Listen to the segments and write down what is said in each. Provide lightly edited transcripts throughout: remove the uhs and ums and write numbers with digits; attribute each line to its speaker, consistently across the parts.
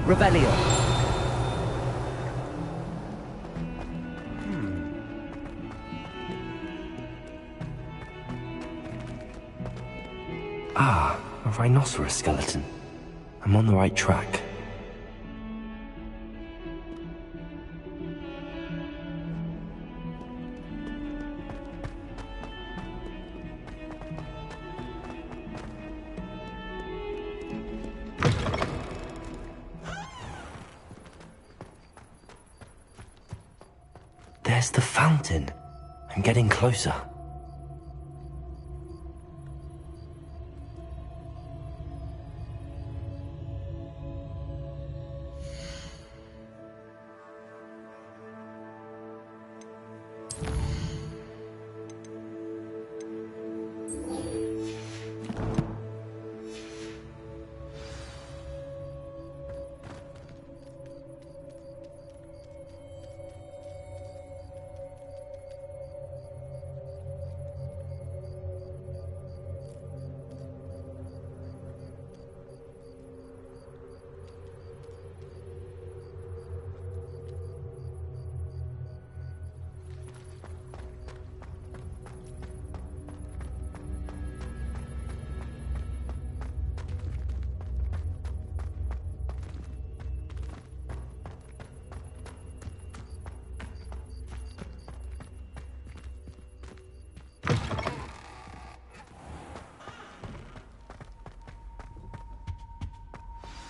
Speaker 1: Revelio.
Speaker 2: Ah, a rhinoceros skeleton. I'm on the right track. There's the fountain. I'm getting closer.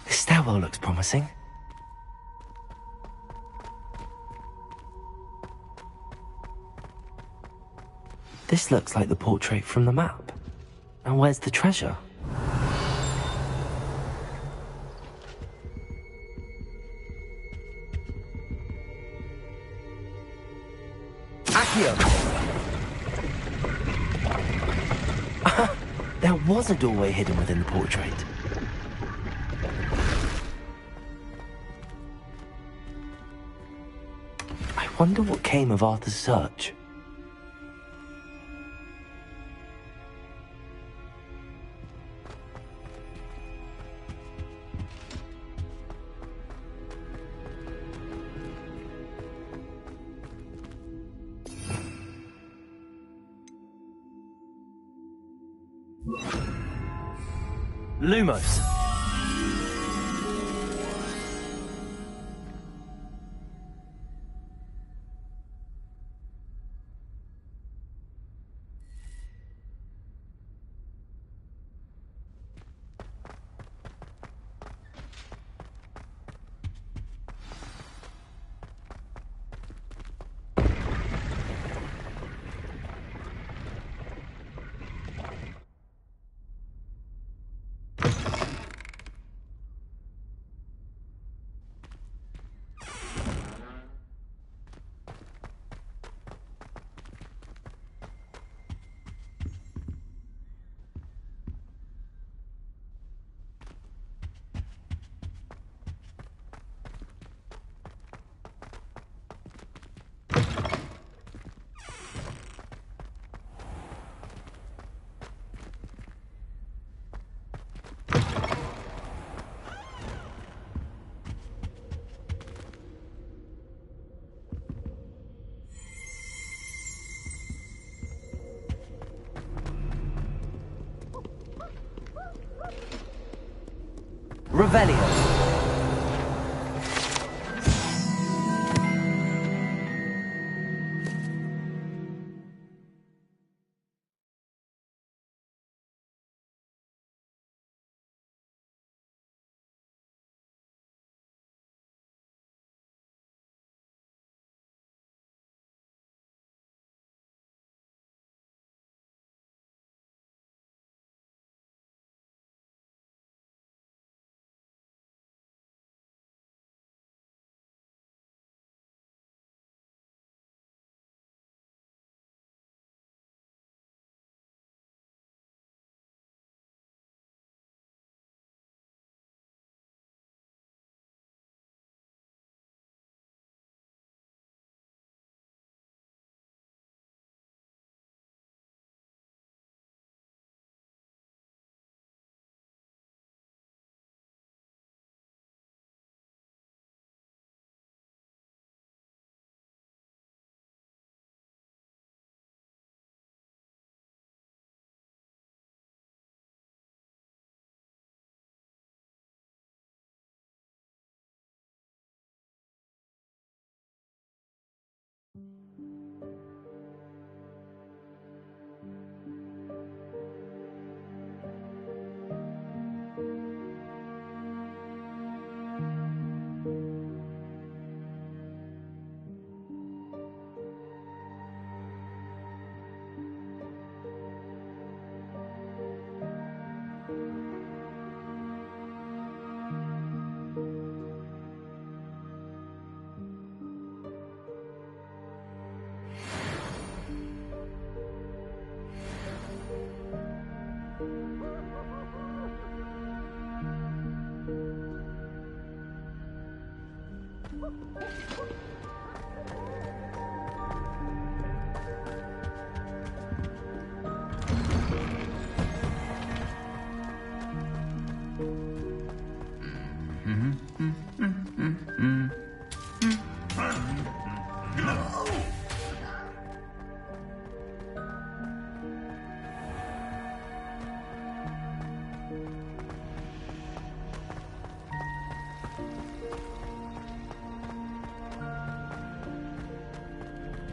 Speaker 2: This stairwell looks promising. This looks like the portrait from the map. Now where's the treasure?
Speaker 1: Accio!
Speaker 2: There was a doorway hidden within the portrait. I wonder what came of Arthur's search. Lumos. Revelio.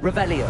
Speaker 2: Revelio.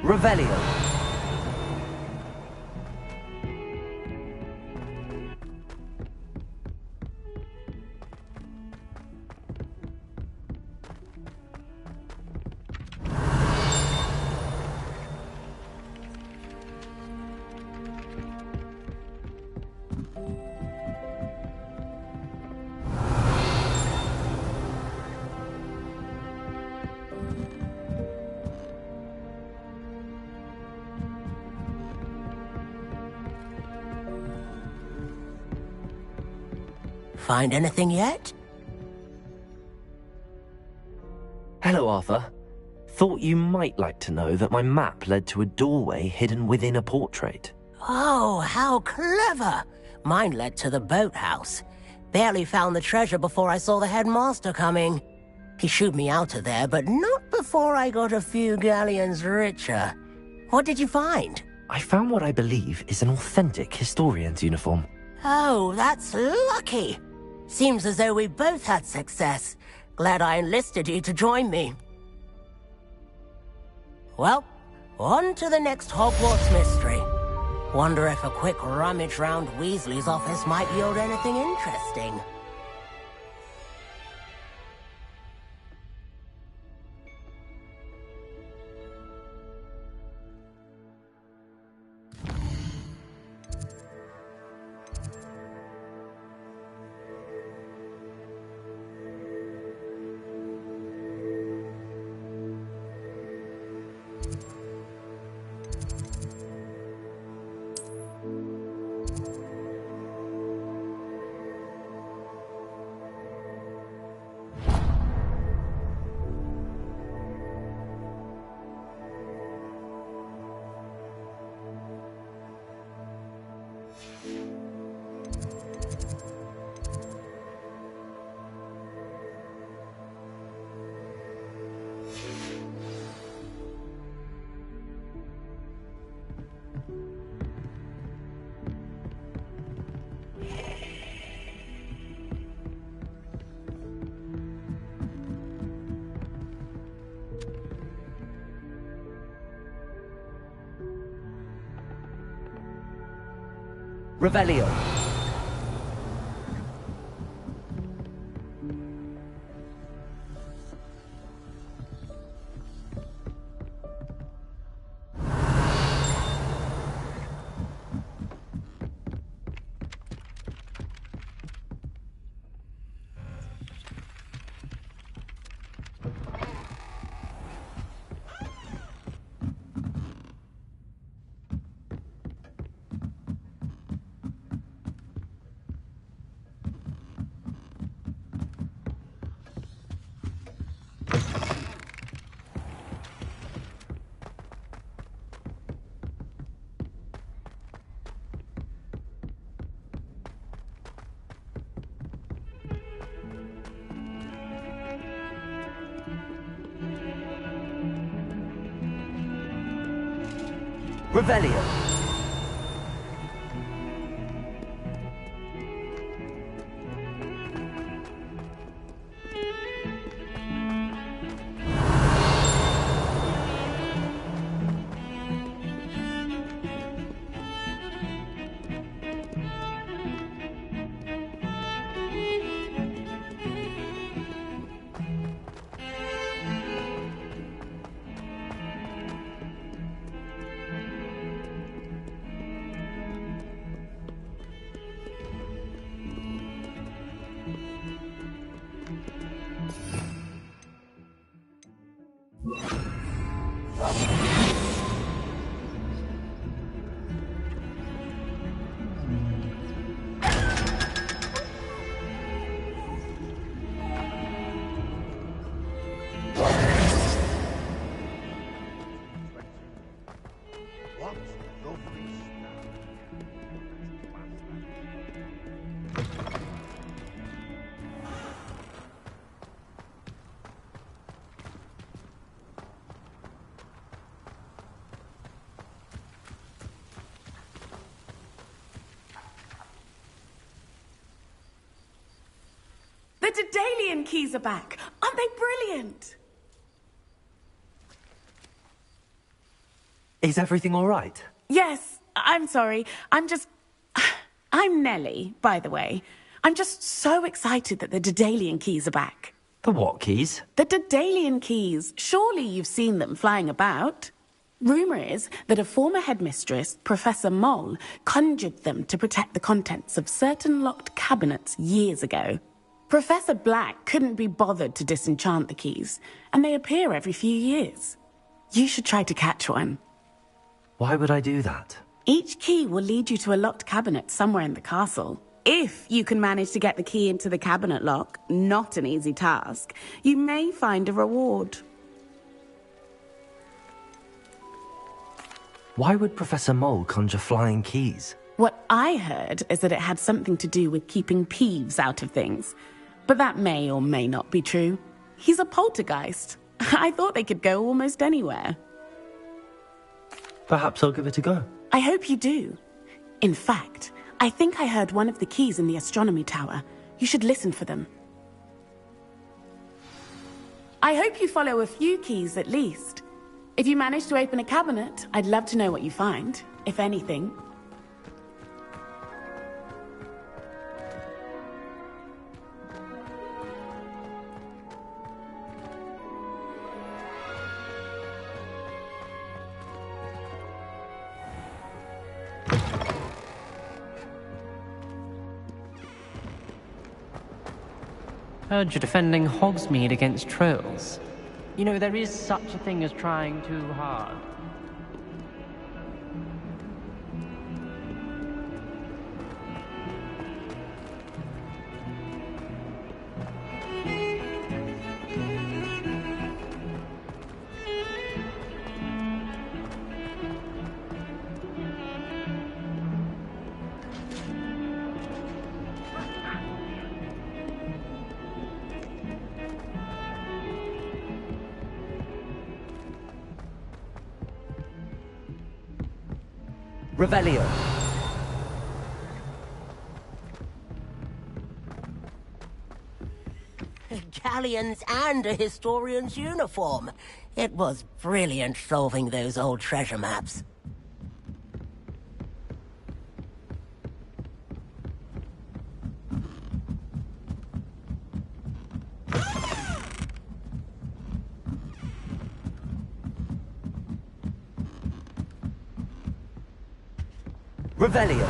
Speaker 2: Revelio.
Speaker 1: Find anything yet?
Speaker 2: Hello, Arthur. Thought you might like to know that my map led to a doorway hidden within a portrait.
Speaker 1: Oh, how clever! Mine led to the boathouse. Barely found the treasure before I saw the headmaster coming. He shooed me out of there, but not before I got a few galleons richer. What did you find?
Speaker 2: I found what I believe is an authentic historian's uniform.
Speaker 1: Oh, that's lucky. Seems as though we both had success. Glad I enlisted you to join me. Well, on to the next Hogwarts mystery. Wonder if a quick rummage round Weasley's office might yield anything interesting.
Speaker 2: Revelio. Revelio.
Speaker 3: The Daedalian keys are back. Aren't they brilliant?
Speaker 2: Is everything all right?
Speaker 3: Yes, I'm sorry. I'm Nellie, by the way. I'm just so excited that the Daedalian keys are back.
Speaker 2: The what keys?
Speaker 3: The Daedalian keys. Surely you've seen them flying about. Rumour is that a former headmistress, Professor Moll, conjured them to protect the contents of certain locked cabinets years ago. Professor Black couldn't be bothered to disenchant the keys, and they appear every few years. You should try to catch one.
Speaker 2: Why would I do that?
Speaker 3: Each key will lead you to a locked cabinet somewhere in the castle. If you can manage to get the key into the cabinet lock, not an easy task, you may find a reward.
Speaker 2: Why would Professor Mole conjure flying keys?
Speaker 3: What I heard is that it had something to do with keeping Peeves out of things. But that may or may not be true. He's a poltergeist. I thought they could go almost anywhere.
Speaker 2: Perhaps I'll give it a go.
Speaker 3: I hope you do. In fact, I think I heard one of the keys in the astronomy tower. You should listen for them. I hope you follow a few keys at least. If you manage to open a cabinet, I'd love to know what you find, if anything.
Speaker 4: Heard you're defending Hogsmeade against trolls. You know, there is such a thing as trying too hard.
Speaker 2: Revelio.
Speaker 1: Galleons and a historian's uniform. It was brilliant solving those old treasure maps.
Speaker 2: Revelio.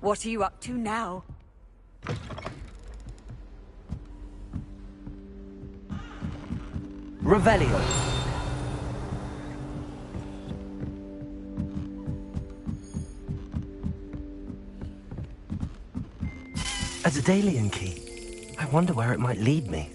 Speaker 5: What are you up to now?
Speaker 2: Revelio. A Daedalian key. I wonder where it might lead me.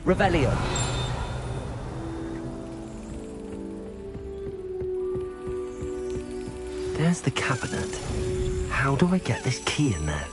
Speaker 2: Revelio. There's the cabinet. How do I get this key in there?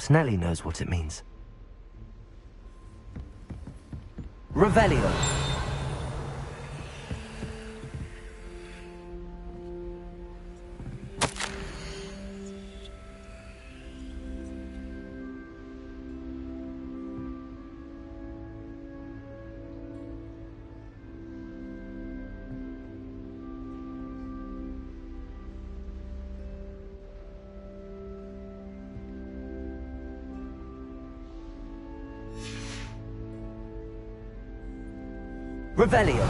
Speaker 2: Perhaps Nellie knows what it means. Revelio. Revelio.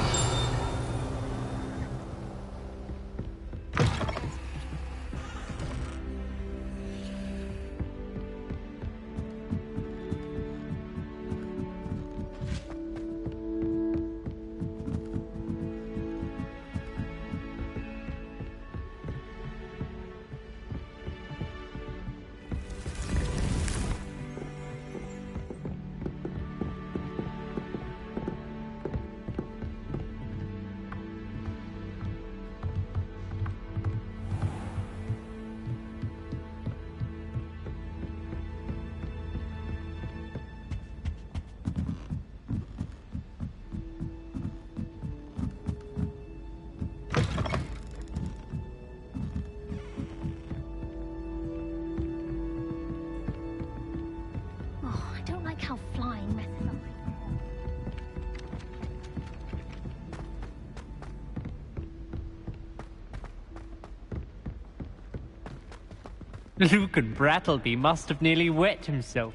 Speaker 4: Luke and Brattleby must have nearly wet himself.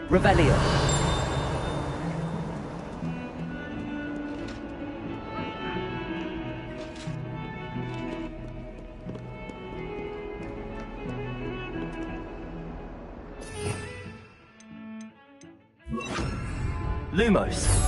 Speaker 2: Revelio. Lumos.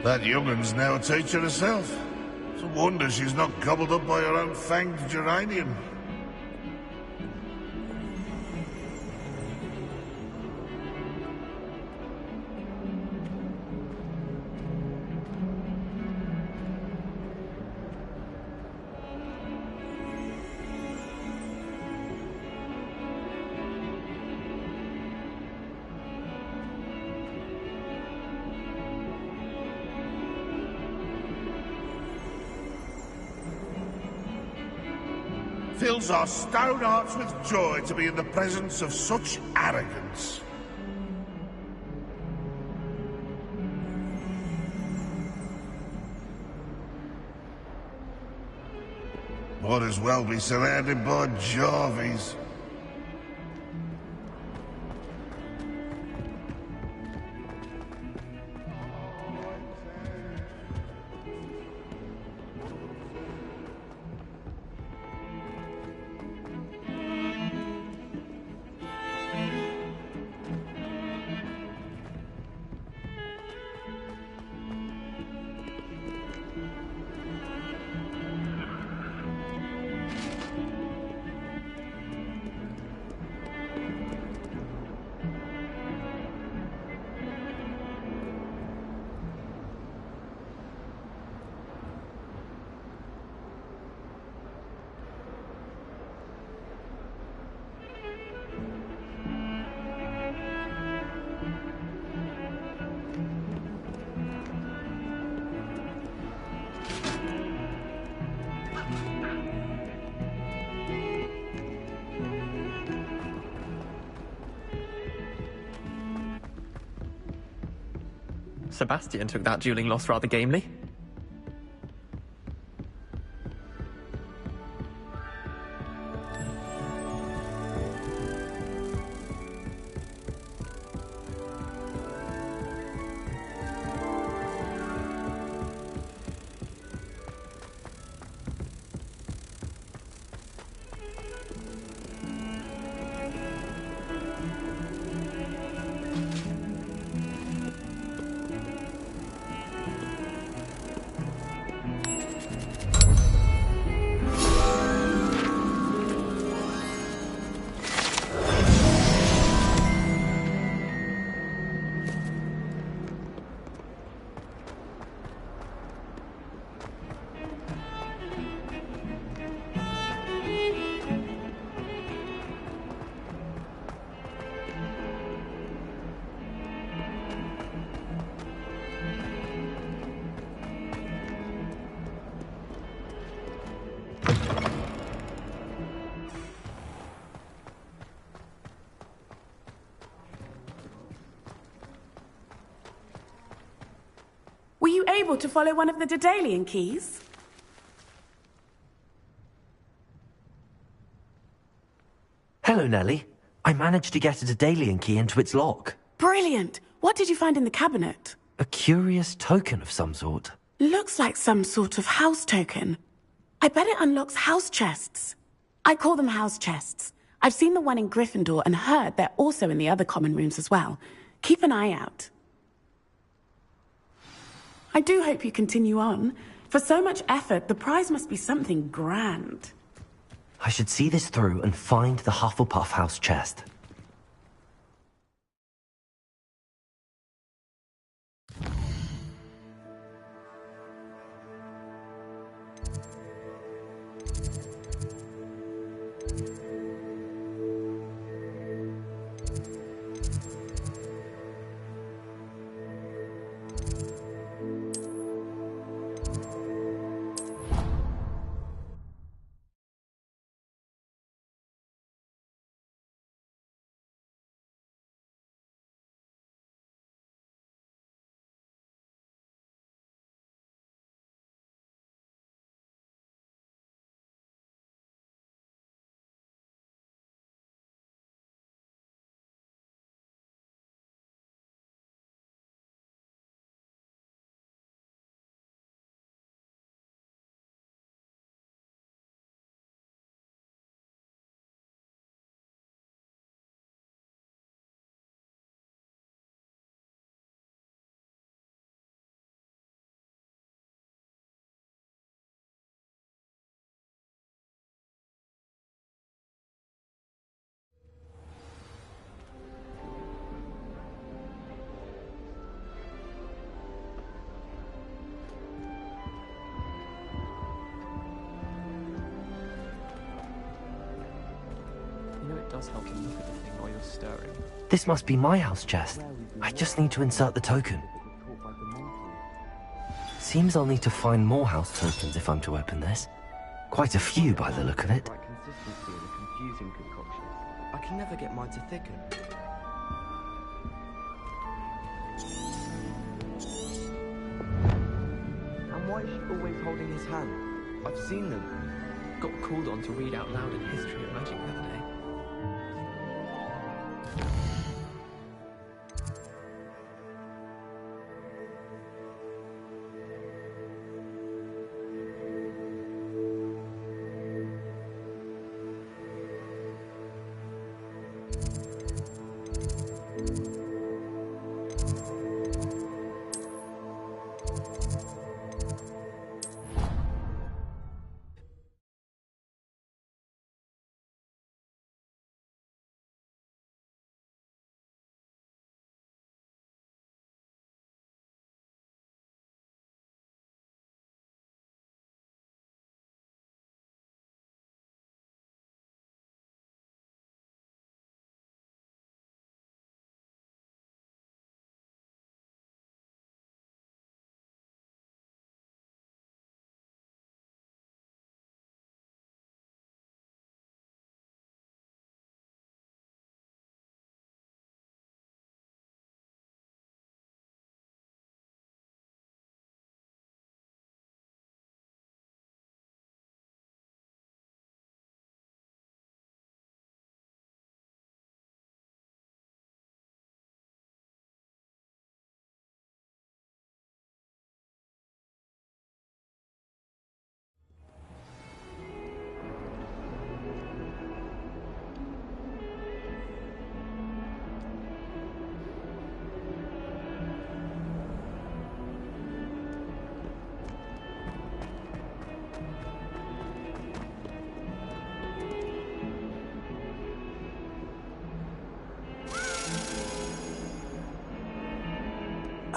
Speaker 6: That young'un's now a teacher herself. It's a wonder she's not gobbled up by her own fanged geranium. Fills our stout hearts with joy to be in the presence of such arrogance. Might as well be surrounded by Jarvies.
Speaker 7: Sebastian took that dueling loss rather gamely.
Speaker 3: Were you able to follow one of the Daedalian keys?
Speaker 2: Hello, Nellie. I managed to get a Daedalian key into its lock.
Speaker 3: Brilliant! What did you find in the cabinet?
Speaker 2: A curious token of some sort.
Speaker 3: Looks like some sort of house token. I bet it unlocks house chests. I call them house chests. I've seen the one in Gryffindor and heard they're also in the other common rooms as well. Keep an eye out. I do hope you continue on. For so much effort, the prize must be something grand.
Speaker 2: I should see this through and find the Hufflepuff house chest.
Speaker 7: It does help you look at the thing while you're stirring.
Speaker 2: This must be my house chest. I just need to insert the token. Seems I'll need to find more house tokens if I'm to open this. Quite a few by the look of it.
Speaker 8: Consistency in a confusing concoction. I can never get mine to thicken. And why is she always holding his hand? I've seen them.
Speaker 7: Got called on to read out loud in History of Magic the other day.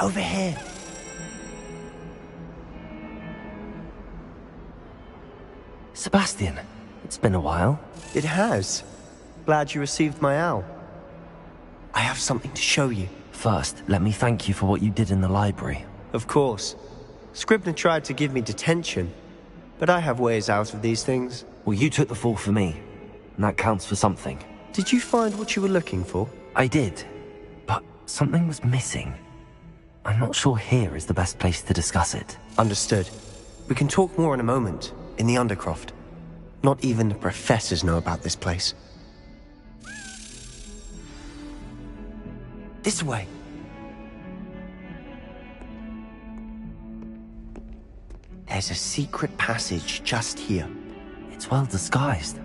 Speaker 9: Over here.
Speaker 2: Sebastian, it's been a while.
Speaker 9: It has. Glad you received my owl. I have something to show you.
Speaker 2: First, let me thank you for what you did in the library.
Speaker 9: Of course. Scribner tried to give me detention, but I have ways out of these things.
Speaker 2: Well, you took the fall for me, and that counts for something.
Speaker 9: Did you find what you were looking for?
Speaker 2: I did, but something was missing. I'm not sure here is the best place to discuss it.
Speaker 9: Understood. We can talk more in a moment, in the Undercroft. Not even the professors know about this place. This way. There's a secret passage just here.
Speaker 2: It's well disguised.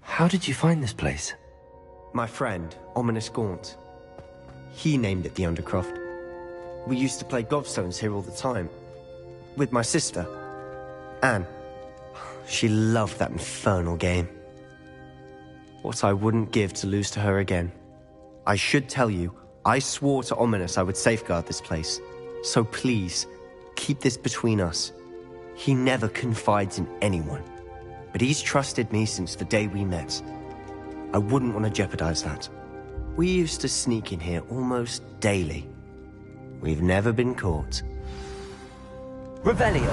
Speaker 2: How did you find this place?
Speaker 9: My friend, Ominous Gaunt. He named it the Undercroft. We used to play gobstones here all the time. With my sister, Anne. She loved that infernal game. What I wouldn't give to lose to her again. I should tell you, I swore to Ominous I would safeguard this place. So please, keep this between us. He never confides in anyone. But he's trusted me since the day we met. I wouldn't want to jeopardize that. We used to sneak in here almost daily. We've never been caught.
Speaker 2: Revelio!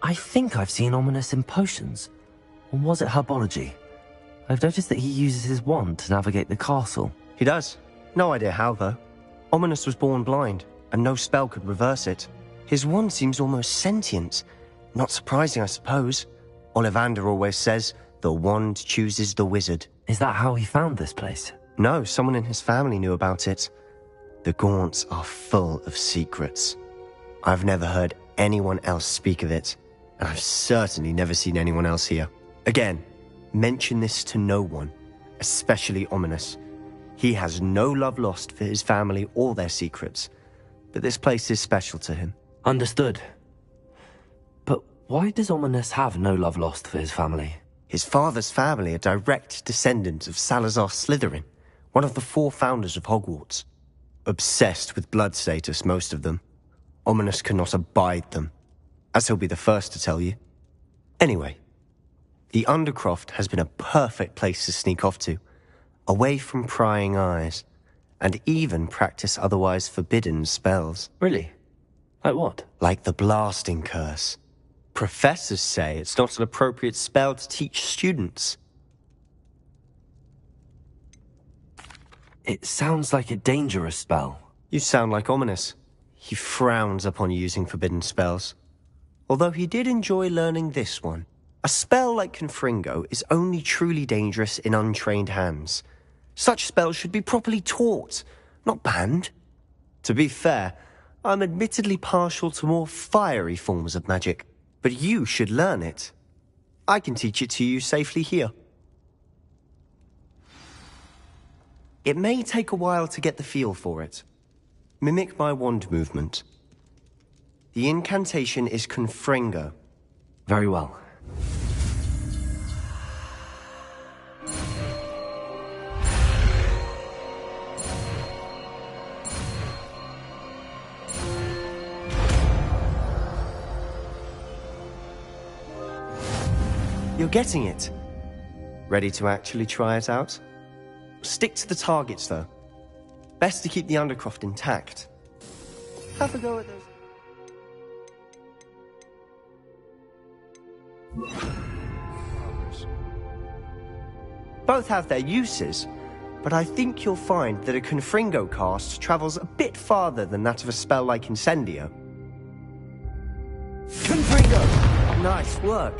Speaker 2: I think I've seen Ominous in potions. Or was it herbology? I've noticed that he uses his wand to navigate the castle.
Speaker 9: He does. No idea how, though. Ominous was born blind, and no spell could reverse it. His wand seems almost sentient. Not surprising, I suppose. Ollivander always says, the wand chooses the wizard.
Speaker 2: Is that how he found this place?
Speaker 9: No, someone in his family knew about it. The Gaunts are full of secrets. I've never heard anyone else speak of it. And I've certainly never seen anyone else here. Again, mention this to no one, especially Ominous. He has no love lost for his family or their secrets, but this place is special to him.
Speaker 2: Understood. But why does Ominous have no love lost for his family?
Speaker 9: His father's family are direct descendants of Salazar Slytherin, one of the 4 founders of Hogwarts. Obsessed with blood status, most of them. Ominous cannot abide them, as he'll be the first to tell you. Anyway, the Undercroft has been a perfect place to sneak off to, away from prying eyes, and even practice otherwise forbidden spells.
Speaker 2: Really? Like what?
Speaker 9: Like the blasting curse. Professors say it's not an appropriate spell to teach students.
Speaker 2: It sounds like a dangerous spell.
Speaker 9: You sound like Ominous. He frowns upon using forbidden spells. Although he did enjoy learning this one. A spell like Confringo is only truly dangerous in untrained hands. Such spells should be properly taught, not banned. To be fair, I'm admittedly partial to more fiery forms of magic, but you should learn it. I can teach it to you safely here. It may take a while to get the feel for it. Mimic my wand movement. The incantation is Confringo.
Speaker 2: Very well.
Speaker 9: You're getting it. Ready to actually try it out? Stick to the targets, though. Best to keep the Undercroft intact. Have a go at those. Both have their uses, but I think you'll find that a Confringo cast travels a bit farther than that of a spell like Incendio. Confringo! Nice work.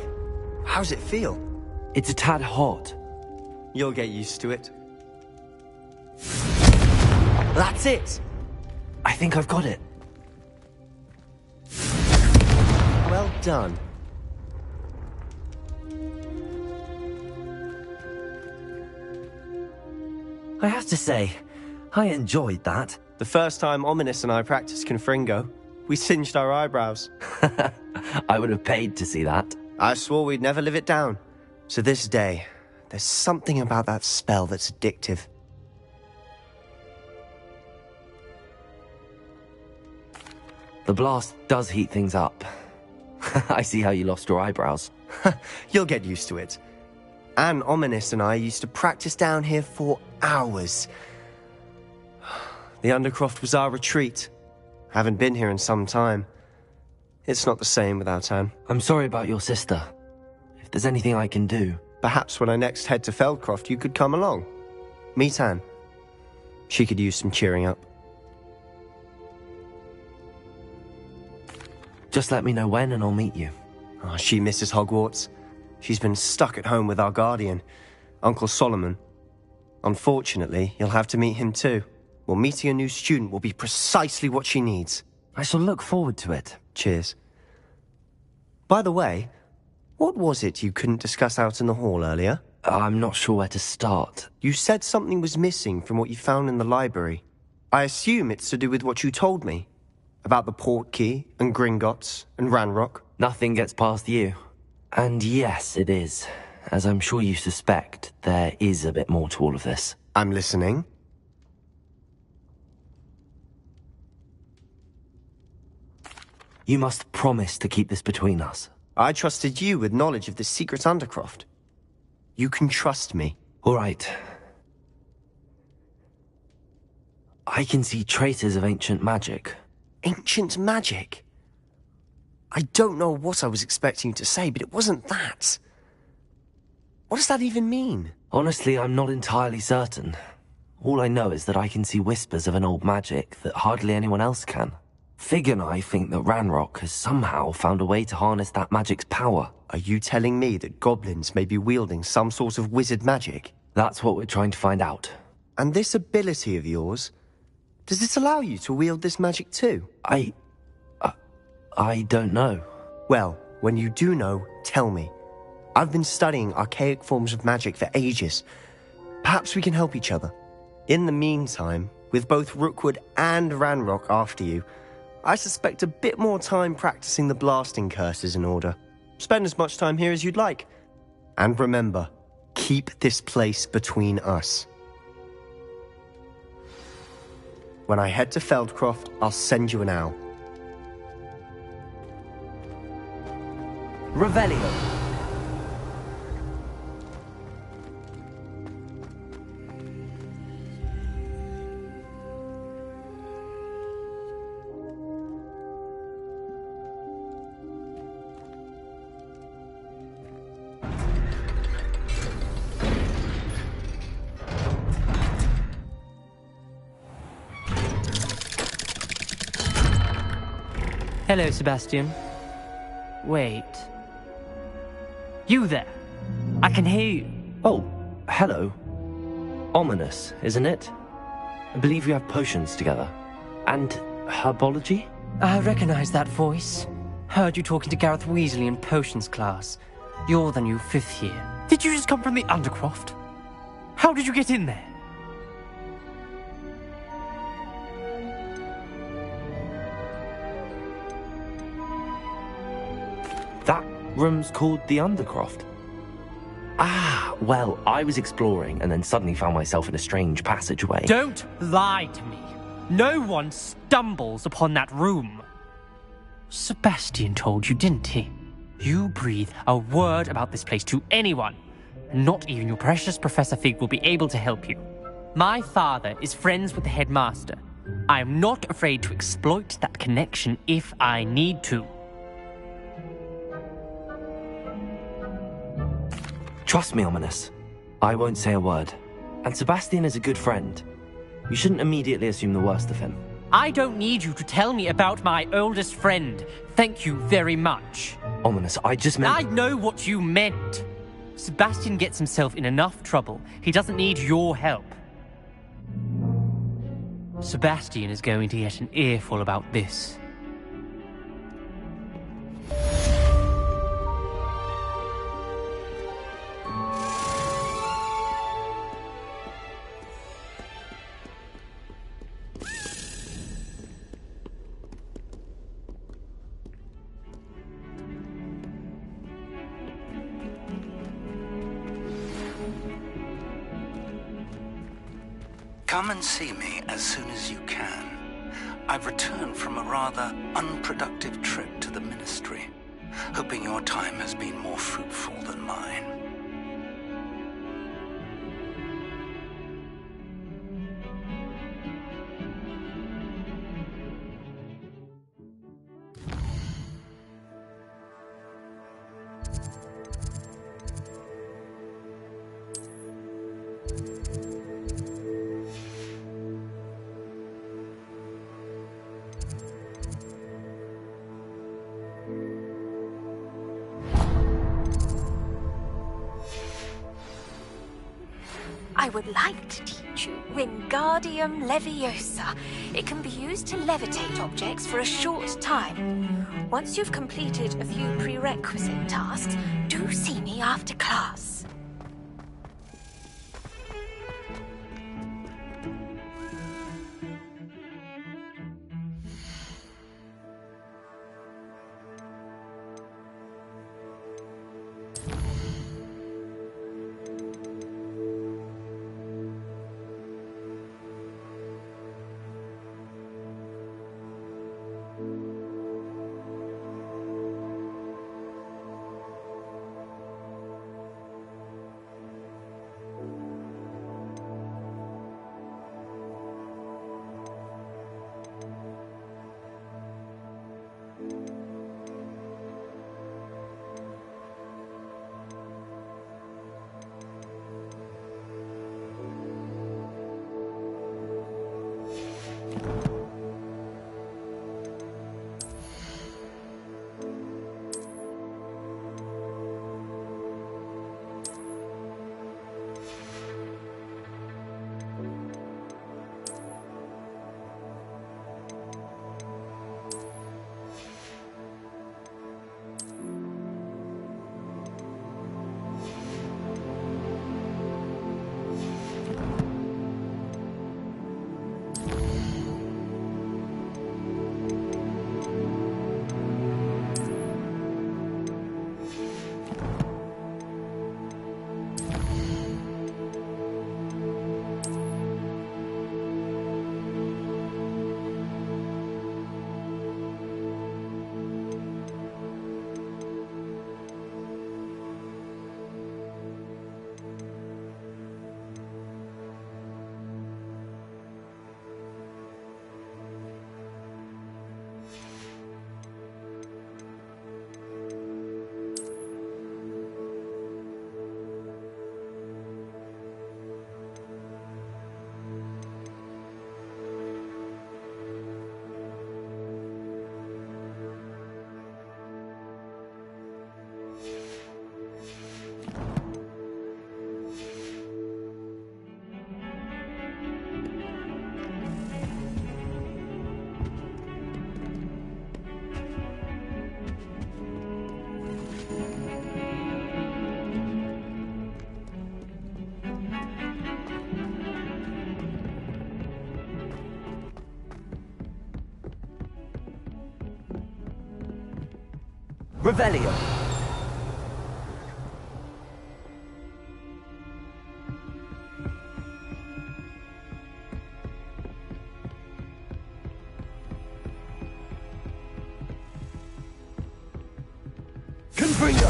Speaker 9: How's it feel?
Speaker 2: It's a tad hot.
Speaker 9: You'll get used to it. That's it!
Speaker 2: I think I've got it.
Speaker 9: Well done.
Speaker 2: I have to say, I enjoyed that.
Speaker 9: The first time Ominous and I practiced Confringo, we singed our eyebrows.
Speaker 2: I would have paid to see that.
Speaker 9: I swore we'd never live it down. To this day, there's something about that spell that's addictive.
Speaker 2: The blast does heat things up. I see how you lost your eyebrows.
Speaker 9: You'll get used to it. Anne, Ominous and I used to practice down here for hours. The Undercroft was our retreat. Haven't been here in some time. It's not the same without Anne.
Speaker 2: I'm sorry about your sister. If there's anything I can do...
Speaker 9: Perhaps when I next head to Feldcroft, you could come along. Meet Anne. She could use some cheering up.
Speaker 2: Just let me know when and I'll meet you.
Speaker 9: Oh, she misses Hogwarts. She's been stuck at home with our guardian, Uncle Solomon. Unfortunately, you'll have to meet him too. Well, meeting a new student will be precisely what she needs.
Speaker 2: I shall look forward to it.
Speaker 9: Cheers. By the way, what was it you couldn't discuss out in the hall earlier?
Speaker 2: I'm not sure where to start.
Speaker 9: You said something was missing from what you found in the library. I assume it's to do with what you told me. About the Portkey, and Gringotts, and Ranrock.
Speaker 2: Nothing gets past you. And yes, it is. As I'm sure you suspect, there is a bit more to all of this.
Speaker 9: I'm listening.
Speaker 2: You must promise to keep this between us.
Speaker 9: I trusted you with knowledge of the secret Undercroft. You can trust me.
Speaker 2: All right. I can see traces of ancient magic.
Speaker 9: Ancient magic? I don't know what I was expecting you to say, but it wasn't that. What does that even mean?
Speaker 2: Honestly, I'm not entirely certain. All I know is that I can see whispers of an old magic that hardly anyone else can. Fig and I think that Ranrock has somehow found a way to harness that magic's power.
Speaker 9: Are you telling me that goblins may be wielding some sort of wizard magic?
Speaker 2: That's what we're trying to find out.
Speaker 9: And this ability of yours, does it allow you to wield this magic too?
Speaker 2: I don't know.
Speaker 9: Well, when you do know, tell me. I've been studying archaic forms of magic for ages. Perhaps we can help each other. In the meantime, with both Rookwood and Ranrock after you, I suspect a bit more time practicing the blasting curse is in order. Spend as much time here as you'd like. And remember, keep this place between us. When I head to Feldcroft, I'll send you an owl.
Speaker 2: Revelio.
Speaker 4: Hello, Sebastian. Wait. You there? I can hear you.
Speaker 2: Oh, hello. Ominous, isn't it? I believe you have potions together. And herbology?
Speaker 4: I recognize that voice. Heard you talking to Gareth Weasley in potions class. You're the new 5th year. Did you just come from the Undercroft? How did you get in there?
Speaker 2: That room's called the Undercroft. Ah, well, I was exploring and then suddenly found myself in a strange passageway.
Speaker 4: Don't lie to me. No one stumbles upon that room. Sebastian told you, didn't he? You breathe a word about this place to anyone, and not even your precious Professor Fig will be able to help you. My father is friends with the headmaster. I am not afraid to exploit that connection if I need to.
Speaker 2: Trust me, Ominous. I won't say a word. And Sebastian is a good friend. You shouldn't immediately assume the worst of him.
Speaker 4: I don't need you to tell me about my oldest friend. Thank you very much.
Speaker 2: Ominous, I just meant...
Speaker 4: I know what you meant. Sebastian gets himself in enough trouble. He doesn't need your help. Sebastian is going to get an earful about this.
Speaker 10: Come and see me as soon as you can. I've returned from a rather unproductive trip to the Ministry, hoping your time has been more fruitful than mine.
Speaker 11: I would like to teach you Wingardium Leviosa. It can be used to levitate objects for a short time. Once you've completed a few prerequisite tasks, do see me after class.
Speaker 2: Revelio. Confringo.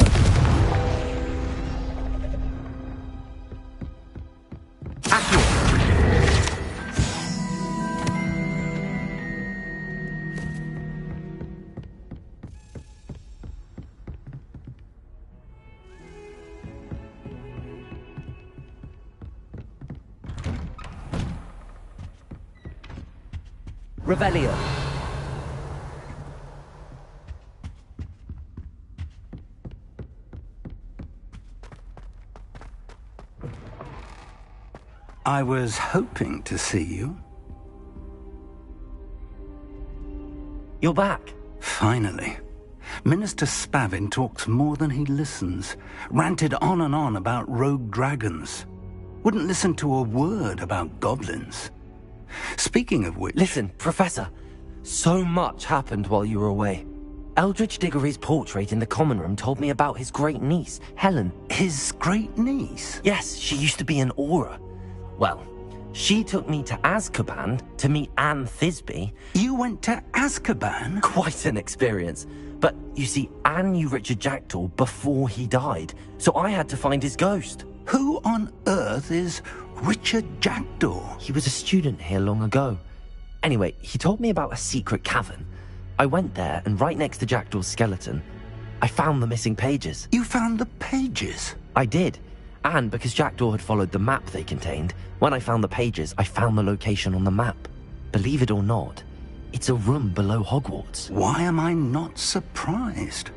Speaker 2: Revelio.
Speaker 10: I was hoping to see you.
Speaker 2: You're back.
Speaker 10: Finally. Minister Spavin talks more than he listens. Ranted on and on about rogue dragons. Wouldn't listen to a word about goblins. Speaking of which...
Speaker 2: Listen, Professor. So much happened while you were away. Eldridge Diggory's portrait in the common room told me about his great niece, Helen.
Speaker 10: His great niece?
Speaker 2: Yes, she used to be an Auror. Well, she took me to Azkaban to meet Anne Thisbe.
Speaker 10: You went to Azkaban?
Speaker 2: Quite an experience. But, you see, Anne knew Richard Jackdaw before he died, so I had to find his ghost.
Speaker 10: Who on earth is Richard Jackdaw?
Speaker 2: He was a student here long ago. Anyway, he told me about a secret cavern. I went there, and right next to Jackdaw's skeleton, I found the missing pages.
Speaker 10: You found the pages?
Speaker 2: I did. And because Jackdaw had followed the map they contained, when I found the pages, I found the location on the map. Believe it or not, it's a room below Hogwarts.
Speaker 10: Why am I not surprised?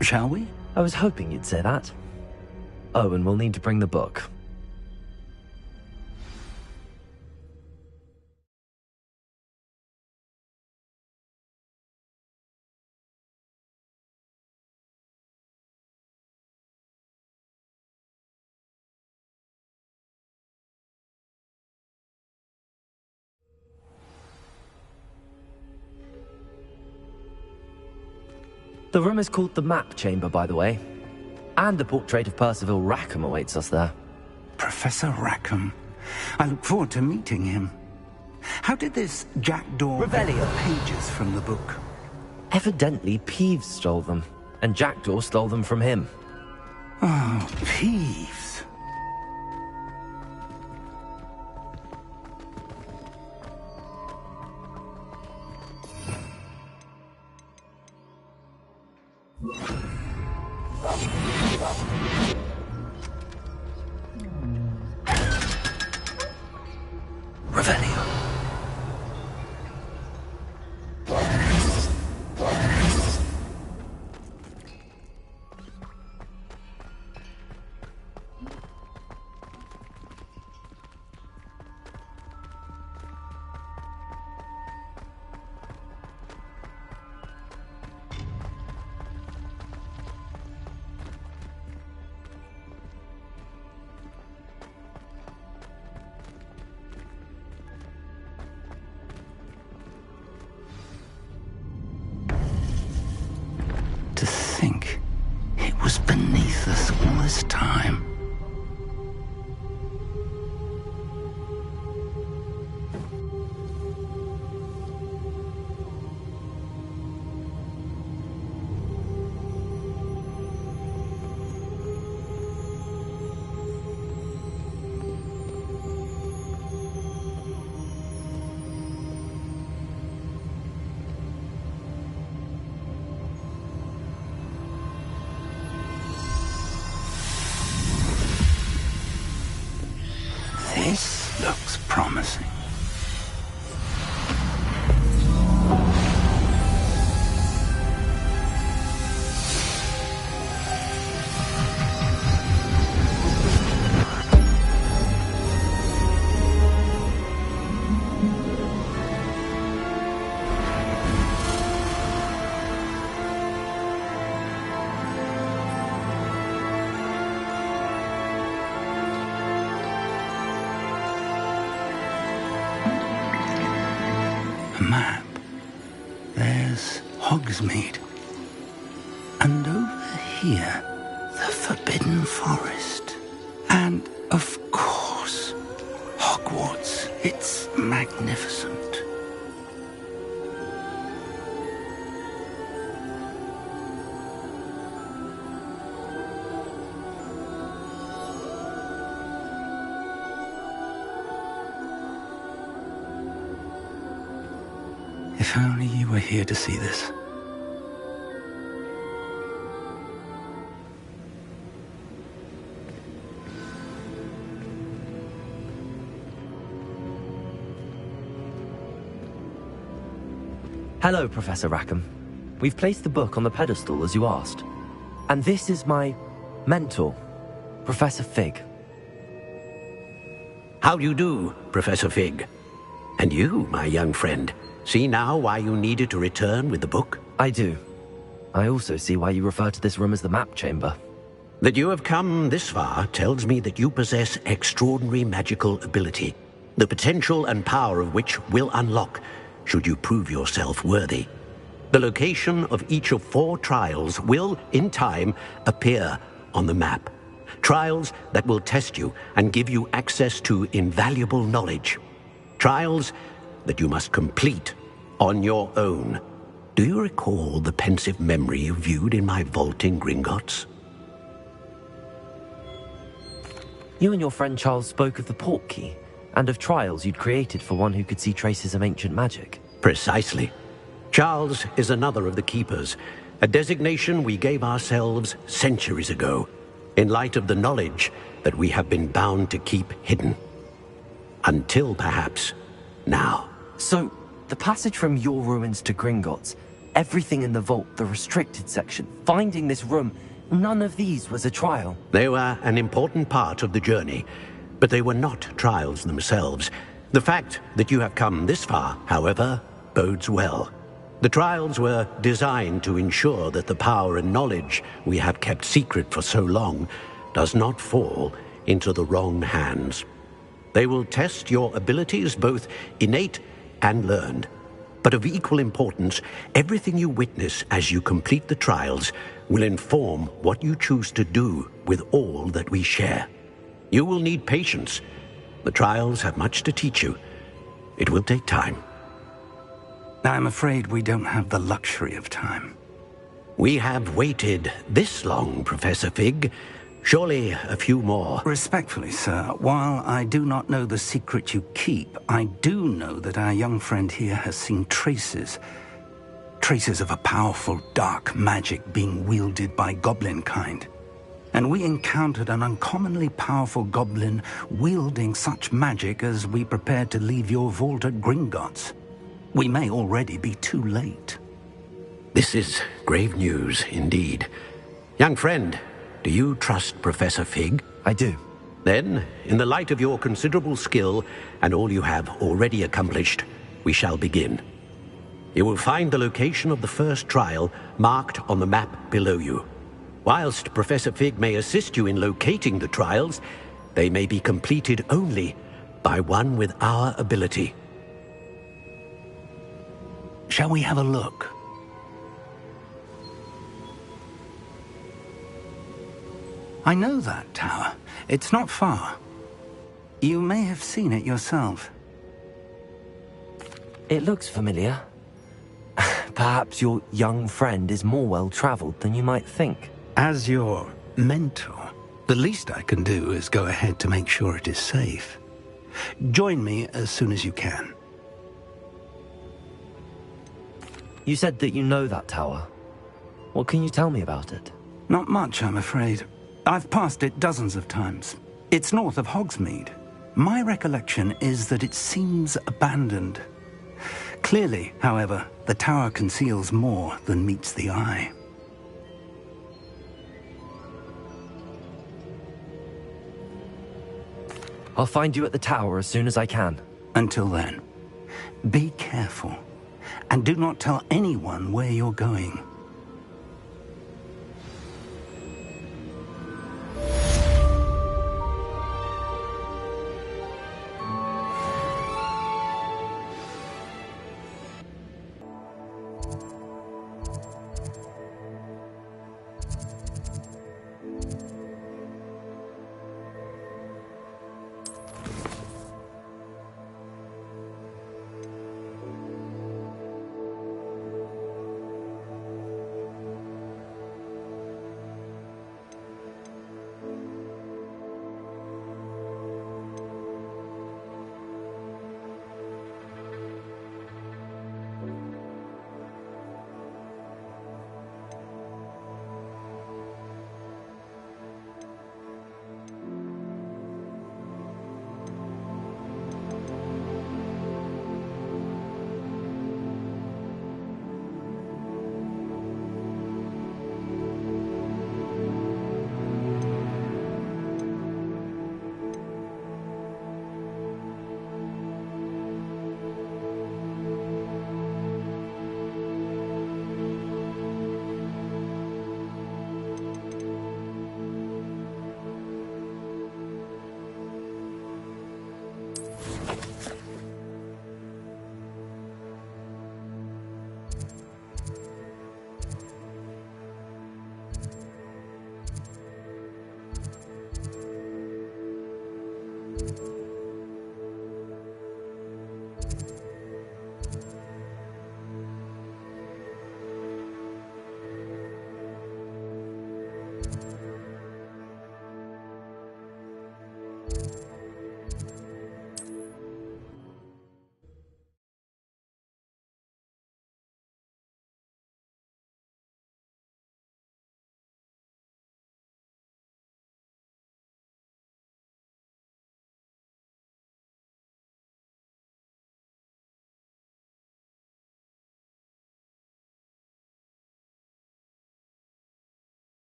Speaker 10: Shall we?
Speaker 2: I was hoping you'd say that. Oh, and we'll need to bring the book. The room is called the Map Chamber, by the way. And a portrait of Percival Rackham awaits us there.
Speaker 10: Professor Rackham. I look forward to meeting him. How did this Jackdaw
Speaker 2: Revelio
Speaker 10: pages from the book?
Speaker 2: Evidently, Peeves stole them, and Jackdaw stole them from him.
Speaker 10: Oh, Peeves. Revelio. To think it was beneath us all this time. This looks promising. Map. There's Hogsmeade. And over here, the Forbidden Forest. And, of course, Hogwarts. It's magnificent. If only you were here to see this.
Speaker 2: Hello, Professor Rackham. We've placed the book on the pedestal as you asked. And this is my mentor, Professor Fig.
Speaker 12: How do you do, Professor Fig? And you, my young friend, see now why you needed to return with the book?
Speaker 2: I do. I also see why you refer to this room as the map chamber.
Speaker 12: That you have come this far tells me that you possess extraordinary magical ability, the potential and power of which will unlock should you prove yourself worthy. The location of each of 4 trials will, in time, appear on the map. Trials that will test you and give you access to invaluable knowledge. Trials that you must complete on your own. Do you recall the pensive memory you viewed in my vault in Gringotts?
Speaker 2: You and your friend Charles spoke of the port key, and of trials you'd created for one who could see traces of ancient magic.
Speaker 12: Precisely. Charles is another of the Keepers, a designation we gave ourselves centuries ago, in light of the knowledge that we have been bound to keep hidden. Until, perhaps, now.
Speaker 2: So, the passage from your ruins to Gringotts, everything in the vault, the restricted section, finding this room, none of these was a trial.
Speaker 12: They were an important part of the journey, but they were not trials themselves. The fact that you have come this far, however, bodes well. The trials were designed to ensure that the power and knowledge we have kept secret for so long does not fall into the wrong hands. They will test your abilities, both innate and learned. But of equal importance, everything you witness as you complete the trials will inform what you choose to do with all that we share. You will need patience. The trials have much to teach you. It will take time.
Speaker 10: I'm afraid we don't have the luxury of time.
Speaker 12: We have waited this long, Professor Fig. Surely a few more.
Speaker 10: Respectfully, sir, while I do not know the secret you keep, I do know that our young friend here has seen traces of a powerful dark magic being wielded by goblin kind. And we encountered an uncommonly powerful goblin wielding such magic as we prepared to leave your vault at Gringotts. We may already be too late.
Speaker 12: This is grave news indeed. Young friend, do you trust Professor Fig?
Speaker 2: I do.
Speaker 12: Then, in the light of your considerable skill and all you have already accomplished, we shall begin. You will find the location of the first trial marked on the map below you. Whilst Professor Fig may assist you in locating the trials, they may be completed only by one with our ability.
Speaker 10: Shall we have a look? I know that tower. It's not far. You may have seen it yourself.
Speaker 2: It looks familiar. Perhaps your young friend is more well-traveled than you might think.
Speaker 10: As your mentor, the least I can do is go ahead to make sure it is safe. Join me as soon as you can.
Speaker 2: You said that you know that tower. What can you tell me about it?
Speaker 10: Not much, I'm afraid. I've passed it dozens of times. It's north of Hogsmeade. My recollection is that it seems abandoned. Clearly, however, the tower conceals more than meets the eye.
Speaker 2: I'll find you at the tower as soon as I can.
Speaker 10: Until then, be careful, and do not tell anyone where you're going.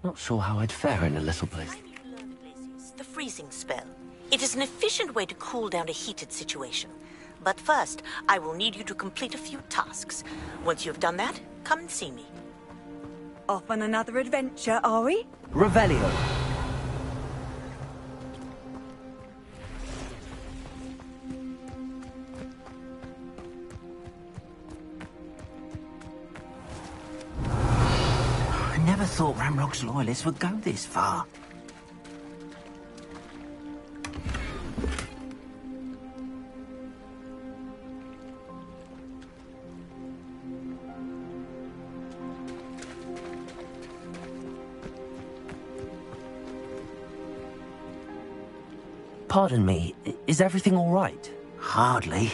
Speaker 2: Not sure how I'd fare in a little place.
Speaker 13: The freezing spell. It is an efficient way to cool down a heated situation. But first, I will need you to complete a few tasks. Once you've done that, come and see me.
Speaker 5: Off on another adventure, are we?
Speaker 2: Revelio.
Speaker 14: I never thought Ranrock's loyalists would go this far.
Speaker 2: Pardon me, is everything all right?
Speaker 14: Hardly.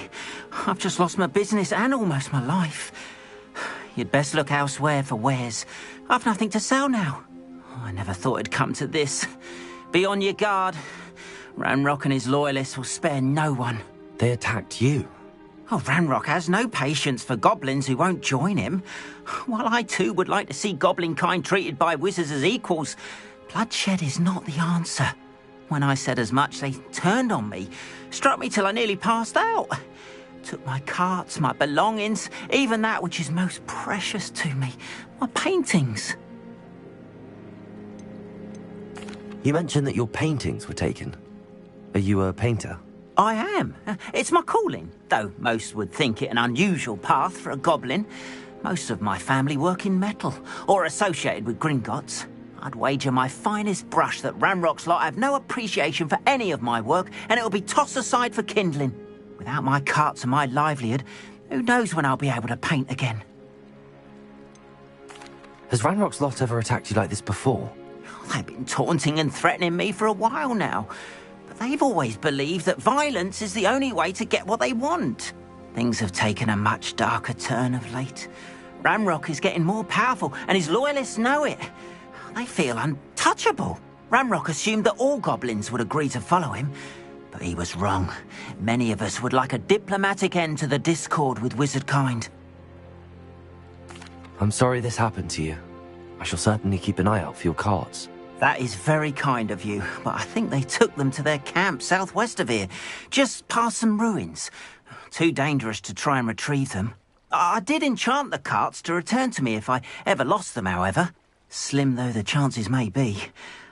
Speaker 14: I've just lost my business and almost my life. You'd best look elsewhere for wares. I've nothing to sell now. I never thought it'd come to this. Be on your guard. Ranrock and his loyalists will spare no one.
Speaker 2: They attacked you?
Speaker 14: Oh, Ranrock has no patience for goblins who won't join him. While I too would like to see goblin kind treated by wizards as equals, bloodshed is not the answer. When I said as much, they turned on me, struck me till I nearly passed out. Took my carts, my belongings, even that which is most precious to me, my paintings.
Speaker 2: You mentioned that your paintings were taken. Are you a painter?
Speaker 14: I am. It's my calling, though most would think it an unusual path for a goblin. Most of my family work in metal, or associated with Gringotts. I'd wager my finest brush that Ranrock's lot have no appreciation for any of my work, and it'll be tossed aside for kindling. Without my carts and my livelihood, who knows when I'll be able to paint again?
Speaker 2: Has Ranrock's lot ever attacked you like this before?
Speaker 14: They've been taunting and threatening me for a while now. But they've always believed that violence is the only way to get what they want. Things have taken a much darker turn of late. Ranrock is getting more powerful, and his loyalists know it. They feel untouchable. Ranrock assumed that all goblins would agree to follow him, but he was wrong. Many of us would like a diplomatic end to the discord with wizard kind.
Speaker 2: I'm sorry this happened to you. I shall certainly keep an eye out for your carts.
Speaker 14: That is very kind of you, but I think they took them to their camp southwest of here, just past some ruins. Too dangerous to try and retrieve them. I did enchant the carts to return to me if I ever lost them, however. Slim though the chances may be,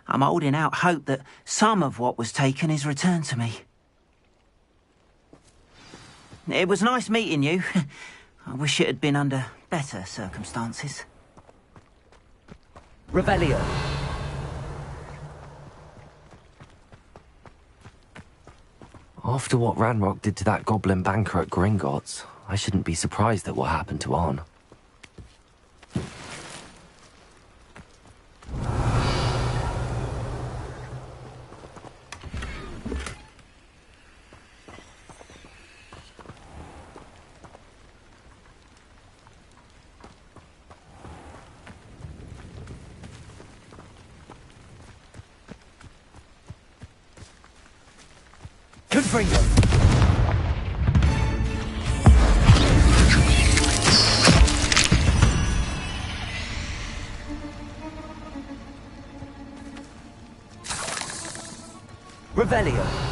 Speaker 14: I'm holding out hope that some of what was taken is returned to me. It was nice meeting you. I wish it had been under better circumstances.
Speaker 2: Revelio. After what Ranrock did to that goblin banker at Gringotts, I shouldn't be surprised at what happened to Arn. Confringo! Revelio!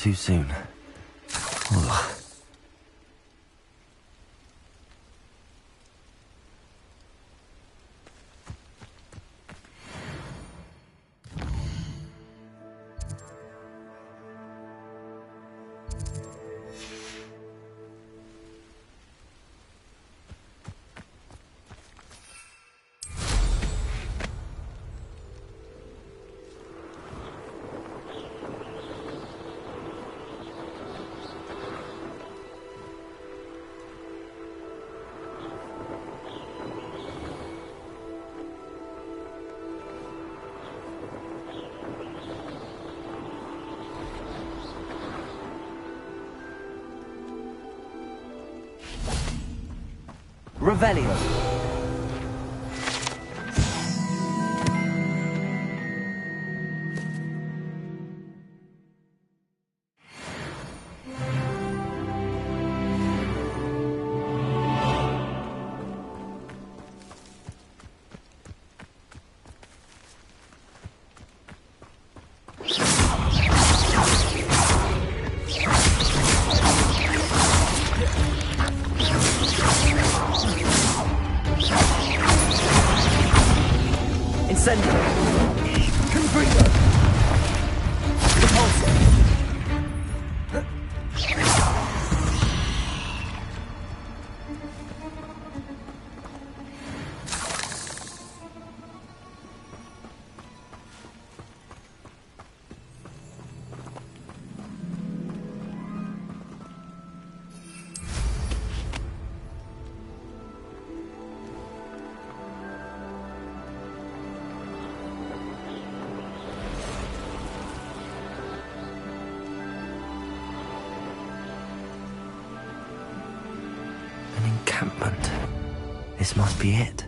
Speaker 2: too soon. Ugh. Revelio. Encampment. This must be it.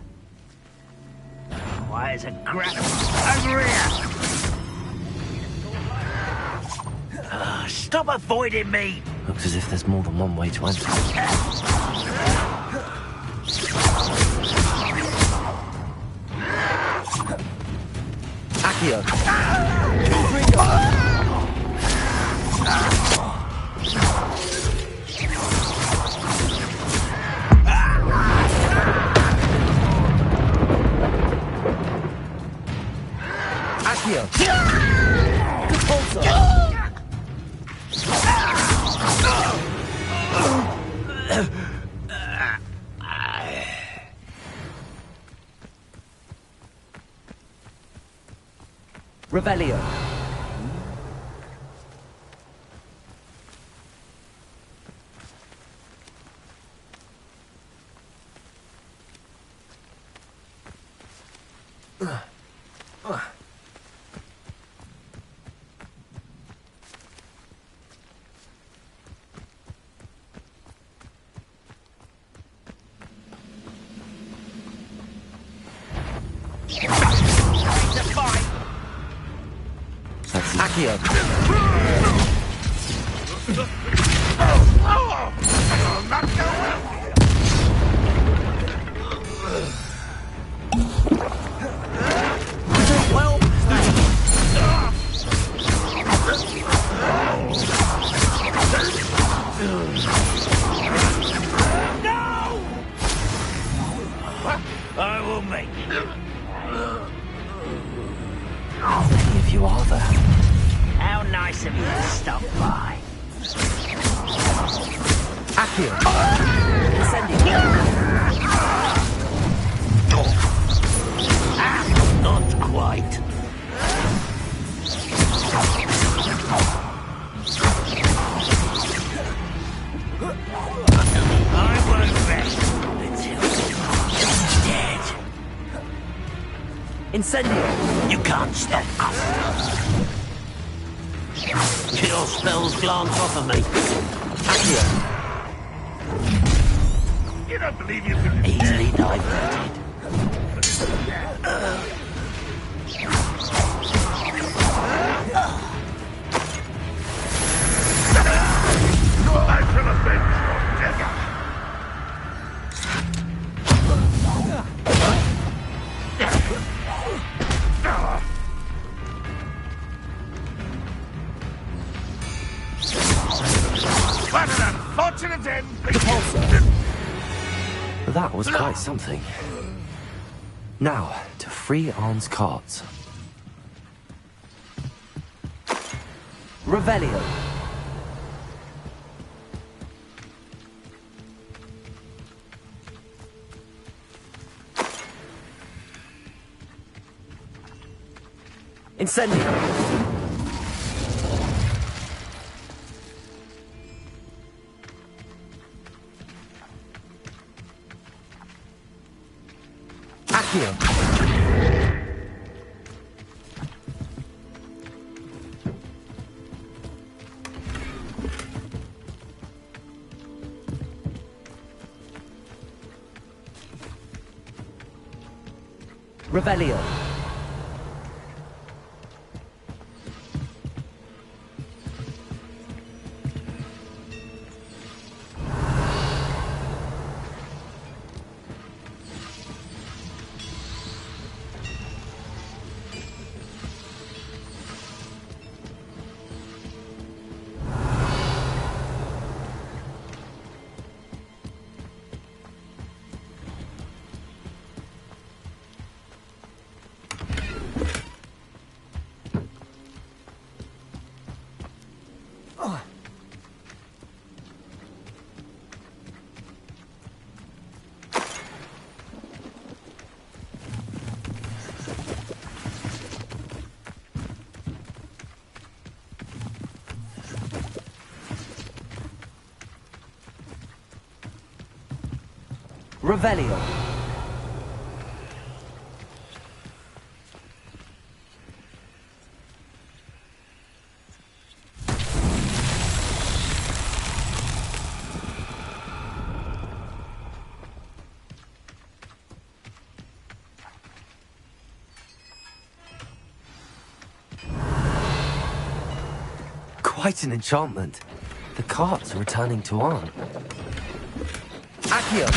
Speaker 15: Why is a grab over here? Stop avoiding me!
Speaker 2: Looks as if there's more than one way to enter. Accio! Revelio. Accio.
Speaker 15: I will make it.
Speaker 2: How many of you are there?
Speaker 15: How nice of you to stop by.
Speaker 2: Accio.
Speaker 15: Not quite. I won't rest until you're dead.
Speaker 2: Incendio.
Speaker 15: You can't stop us. Your spells glance off of me.
Speaker 2: Accio.
Speaker 15: You don't believe you can easily diverted.
Speaker 2: That was quite something. Now, to free Arn's cards. Revelio. Incendio. Accio. Revelio. Revelio. Quite an enchantment. The cards are returning to Arn. Accio.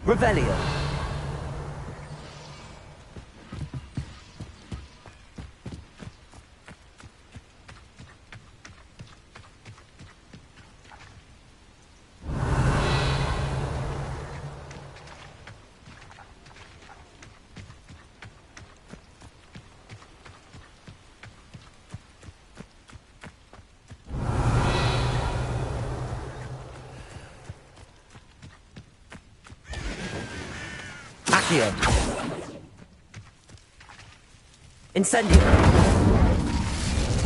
Speaker 2: Revelio. Accio. Incendio.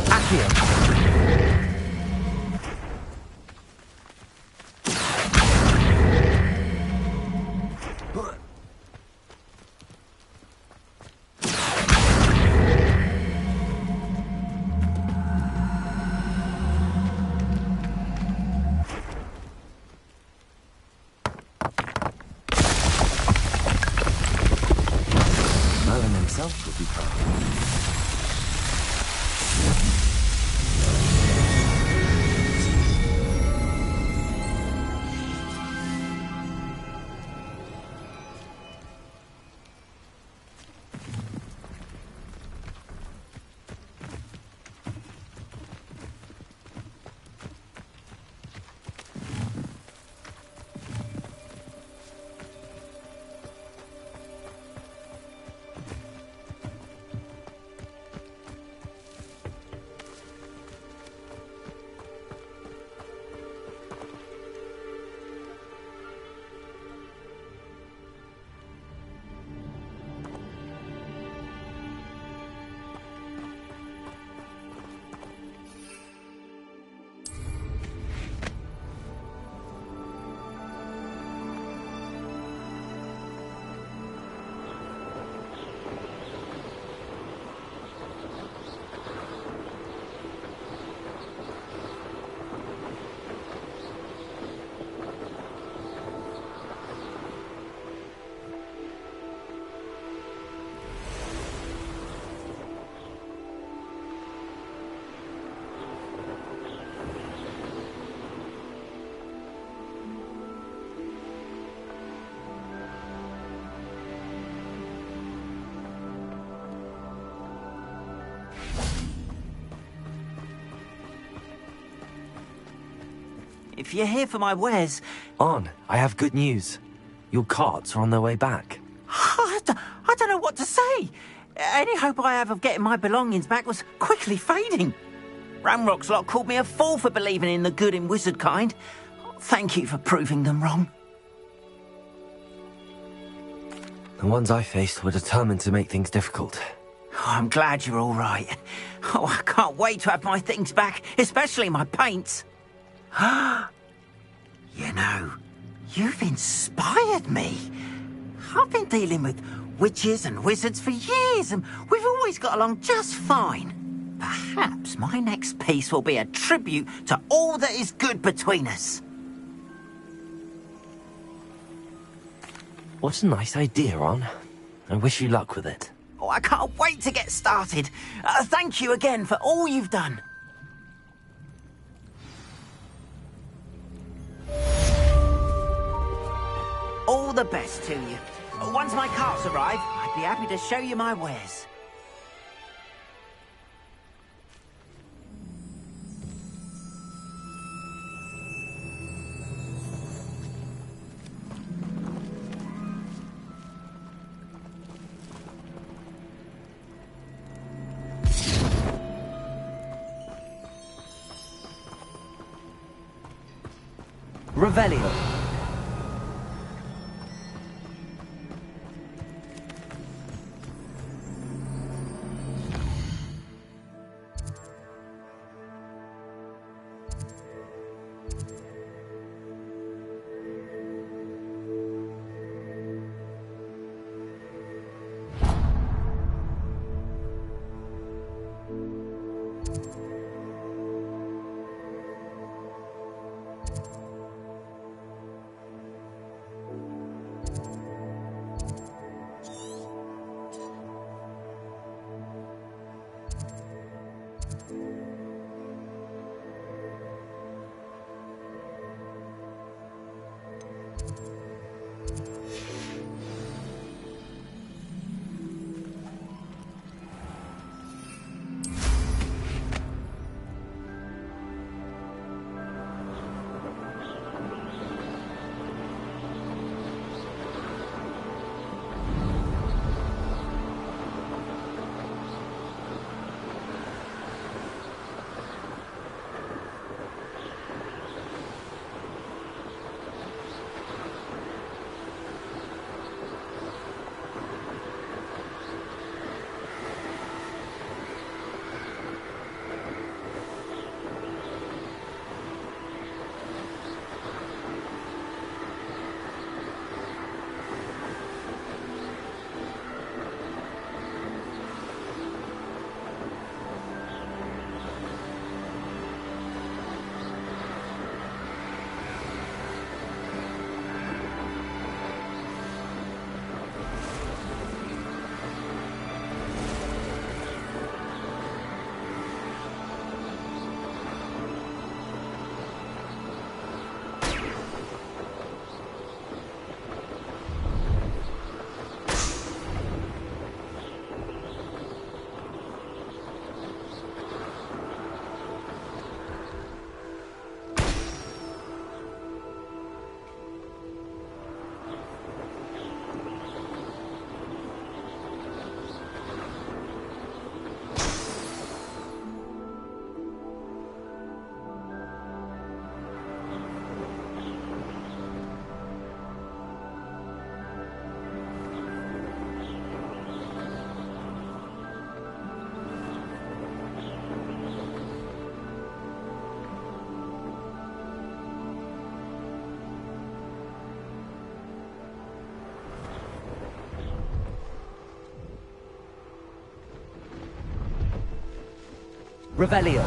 Speaker 2: Accio. Himself would be proud.
Speaker 14: If you're here for my wares...
Speaker 2: On, I have good news. Your carts are on their way back.
Speaker 14: I don't know what to say. Any hope I have of getting my belongings back was quickly fading. Ramrock's lot called me a fool for believing in the good in wizard kind. Thank you for proving them wrong.
Speaker 2: The ones I faced were determined to make things difficult.
Speaker 14: Oh, I'm glad you're all right. Oh, I can't wait to have my things back, especially my paints. You know, you've inspired me. I've been dealing with witches and wizards for years, and we've always got along just fine. Perhaps my next piece will be a tribute to all that is good between us.
Speaker 2: What a nice idea, Ron. I wish you luck with it.
Speaker 14: Oh, I can't wait to get started. Thank you again for all you've done. All the best to you. Once my carts arrive, I'd be happy to show you my wares.
Speaker 2: Revelio.
Speaker 4: Revelio.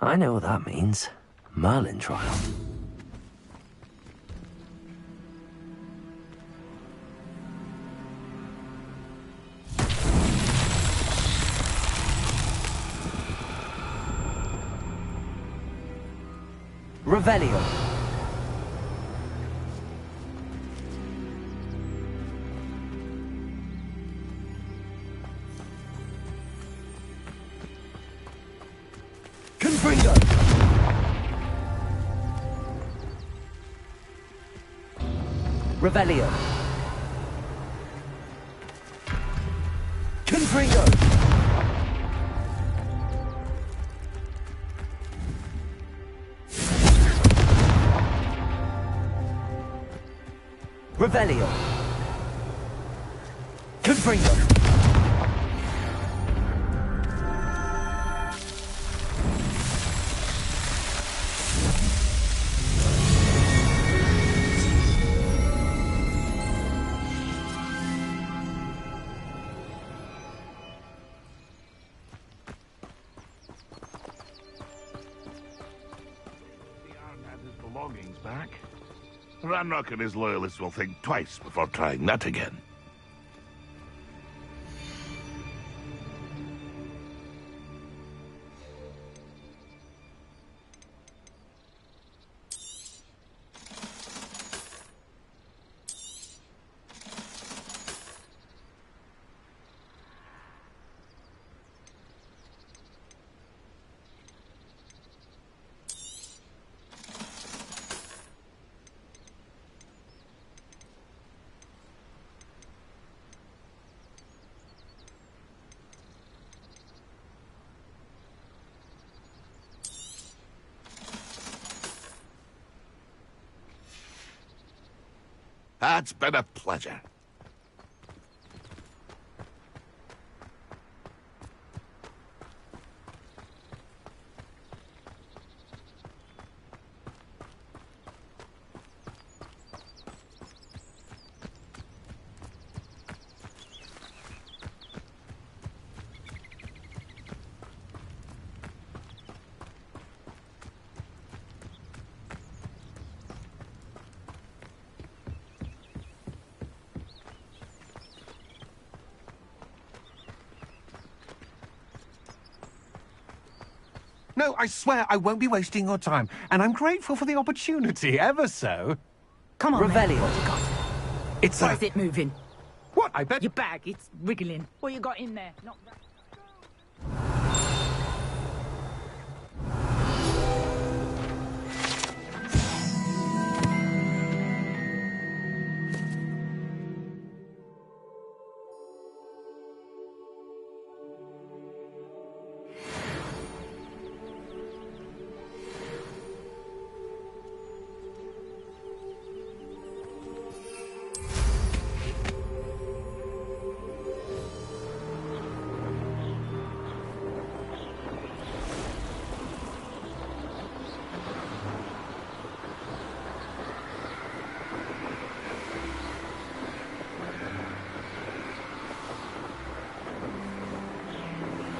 Speaker 2: I know what that means. Merlin trial. Revelio. Confringo. Revelio. Confringo. Revelio. Confringo.
Speaker 6: Belongings back. Ranrock and his loyalists will think twice before trying that again. It's been a pleasure.
Speaker 16: No, I swear I won't be wasting your time, and I'm grateful for the opportunity, ever so.
Speaker 17: Come on,
Speaker 2: Revelio.
Speaker 17: man. What you got?
Speaker 16: It's
Speaker 17: Why is it moving?
Speaker 16: What? I bet...
Speaker 17: Your bag, it's wriggling. What you got in there? Not that.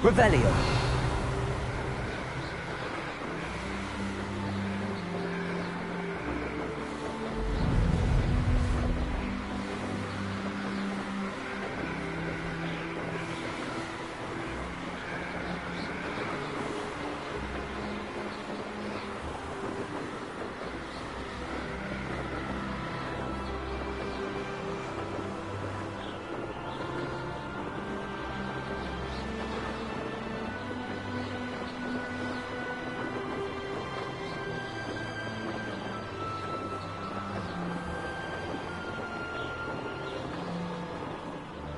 Speaker 2: Revelio.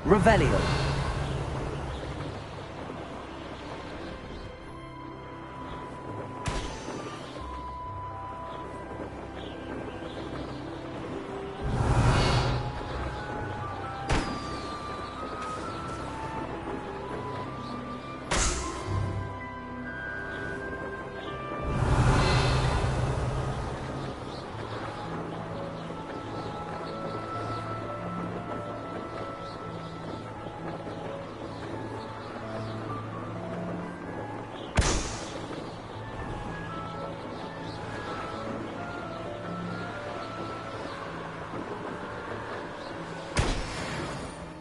Speaker 2: Revelio.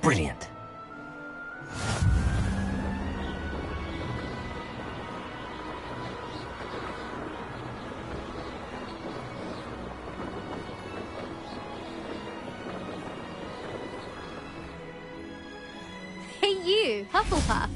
Speaker 2: Brilliant.
Speaker 18: Hey you, Hufflepuff.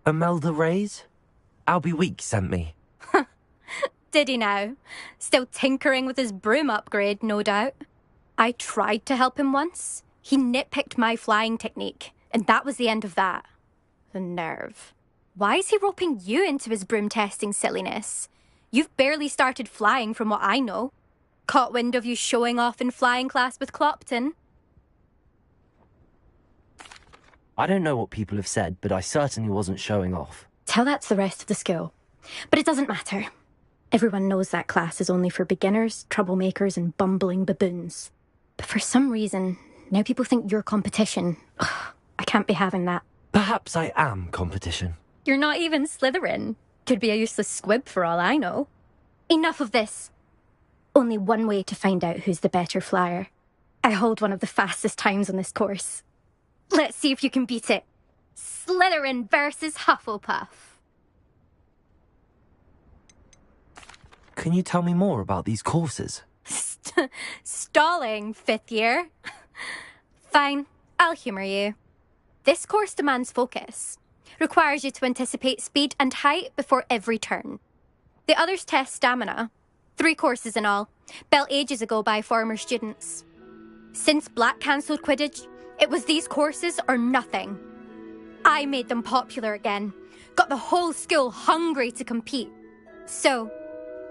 Speaker 2: Imelda Reyes? Albie Weeks sent me.
Speaker 19: Did he now? Still tinkering with his broom upgrade, no doubt. I tried to help him once. He nitpicked my flying technique, and that was the end of that. The nerve. Why is he roping you into his broom testing silliness? You've barely started flying from what I know. Caught wind of you showing off in flying class with Clopton.
Speaker 2: I don't know what people have said, but I certainly wasn't showing off.
Speaker 19: Tell that to the rest of the school. But it doesn't matter. Everyone knows that class is only for beginners, troublemakers, and bumbling baboons. But for some reason, now people think you're competition. Ugh, I can't be having that.
Speaker 2: Perhaps I am competition.
Speaker 19: You're not even Slytherin. Could be a useless squib for all I know. Enough of this. Only one way to find out who's the better flyer. I hold one of the fastest times on this course. Let's see if you can beat it. Slytherin versus Hufflepuff.
Speaker 2: Can you tell me more about these courses?
Speaker 19: Stalling, 5th year. Fine, I'll humour you. This course demands focus. Requires you to anticipate speed and height before every turn. The others test stamina. 3 courses in all, built ages ago by former students. Since Black cancelled Quidditch, it was these courses or nothing. I made them popular again. Got the whole school hungry to compete. So,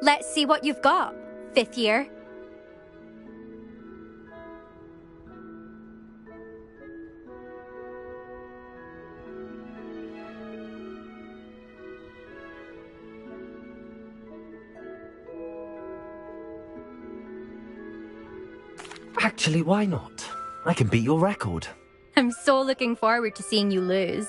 Speaker 19: let's see what you've got, 5th year.
Speaker 2: Actually, why not? I can beat your record.
Speaker 19: I'm so looking forward to seeing you lose.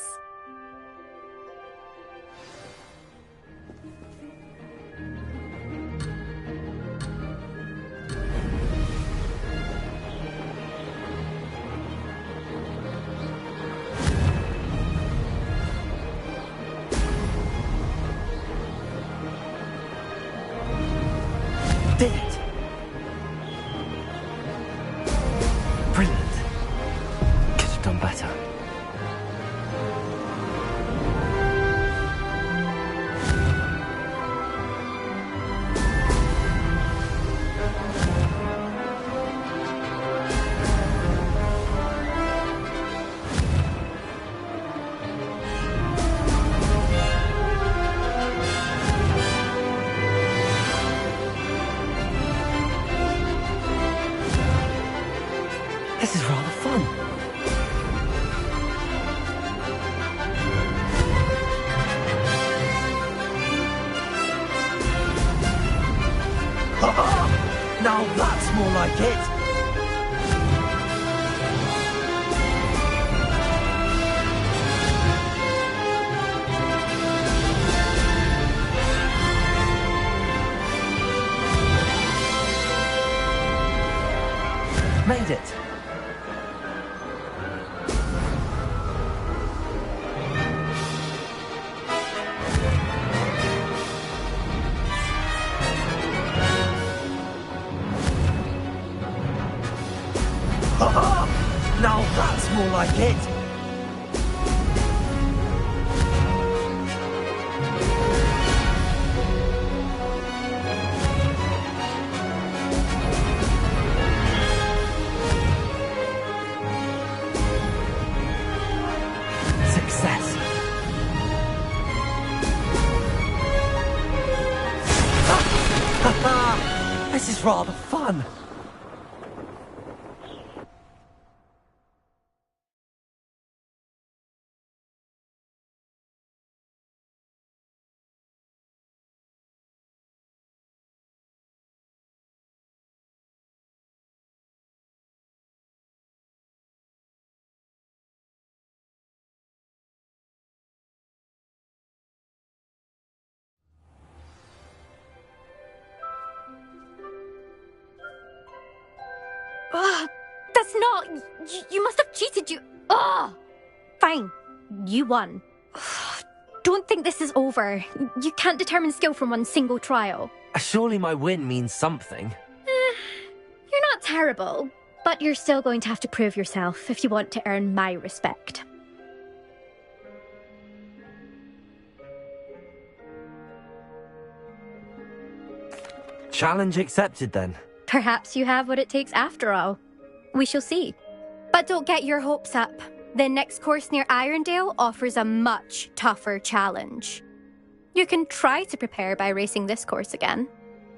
Speaker 2: Did it! Brilliant. Could have done better. This is rather fun. Now that's more like it. Made it. Now that's more like it. Success. This is rather fun.
Speaker 19: That's not... You must have cheated, you... Fine. You won. Don't think this is over. You can't determine skill from one single trial.
Speaker 2: Surely my win means something.
Speaker 19: You're not terrible, but you're still going to have to prove yourself if you want to earn my respect.
Speaker 2: Challenge accepted then.
Speaker 19: Perhaps you have what it takes after all. We shall see. But don't get your hopes up. The next course near Irondale offers a much tougher challenge. You can try to prepare by racing this course again.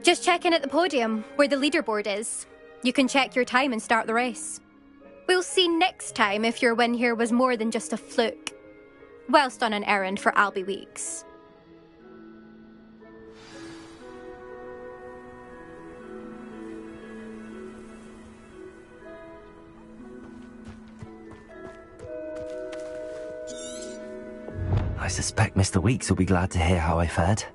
Speaker 19: Just check in at the podium, where the leaderboard is. You can check your time and start the race. We'll see next time if your win here was more than just a fluke. Whilst on an errand for Albie Weeks.
Speaker 2: I suspect Mr. Weeks will be glad to hear how I fared.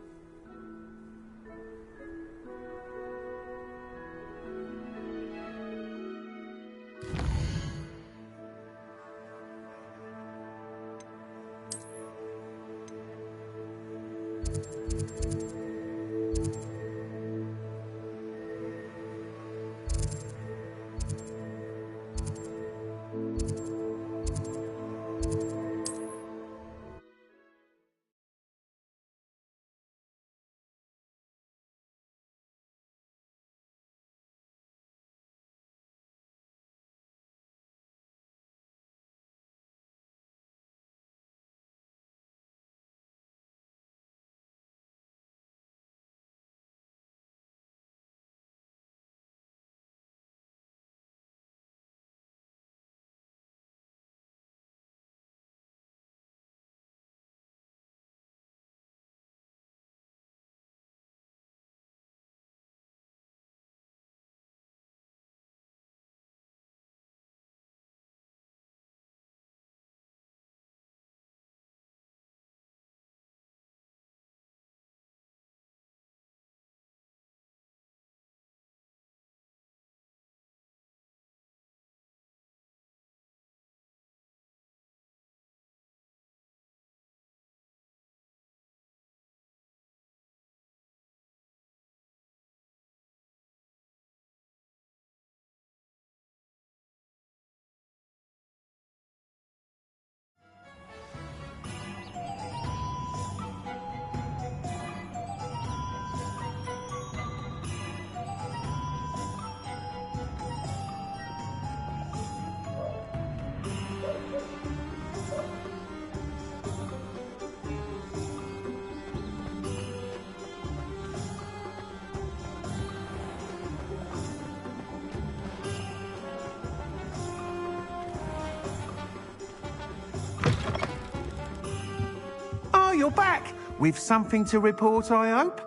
Speaker 16: Oh, you're back! With something to report, I hope?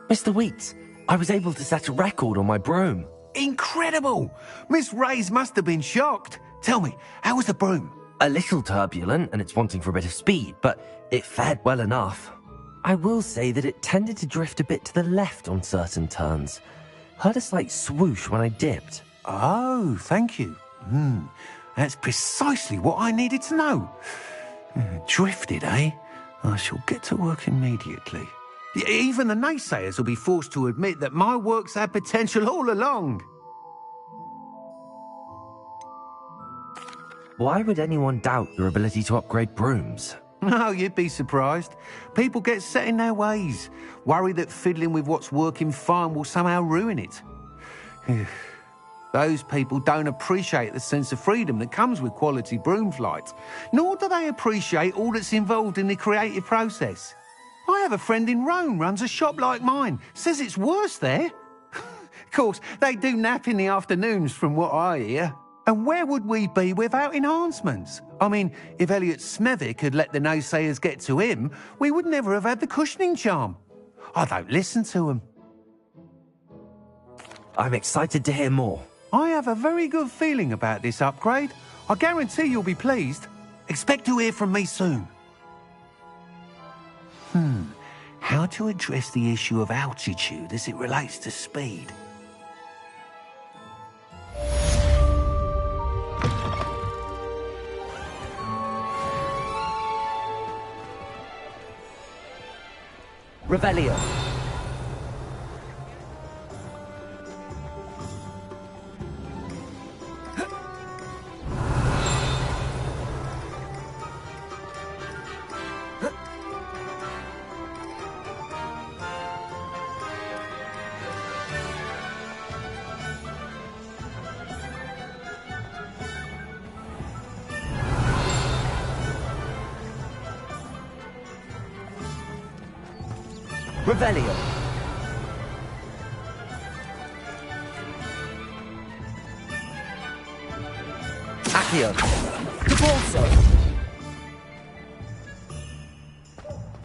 Speaker 2: Mr. Weeks, I was able to set a record on my broom.
Speaker 16: Incredible! Miss Reyes must have been shocked. Tell me, how was the broom?
Speaker 2: A little turbulent, and it's wanting for a bit of speed, but it fared well enough. I will say that it tended to drift a bit to the left on certain turns. Heard a slight swoosh when I dipped.
Speaker 16: Oh, thank you. That's precisely what I needed to know. Drifted, eh? I shall get to work immediately. Even the naysayers will be forced to admit that my work's had potential all along.
Speaker 2: Why would anyone doubt your ability to upgrade brooms?
Speaker 16: No, you'd be surprised. People get set in their ways, worry that fiddling with what's working fine will somehow ruin it. Those people don't appreciate the sense of freedom that comes with quality broom flight, nor do they appreciate all that's involved in the creative process. I have a friend in Rome runs a shop like mine, says it's worse there. Of course, they do nap in the afternoons from what I hear. And where would we be without enhancements? I mean, if Elliot Smethwick had let the naysayers get to him, we would never have had the cushioning charm. I don't listen to them.
Speaker 2: I'm excited to hear more.
Speaker 16: I have a very good feeling about this upgrade. I guarantee you'll be pleased. Expect to hear from me soon. How to address the issue of altitude as it relates to speed?
Speaker 2: Revelio. Revelio. Accio. Depulso.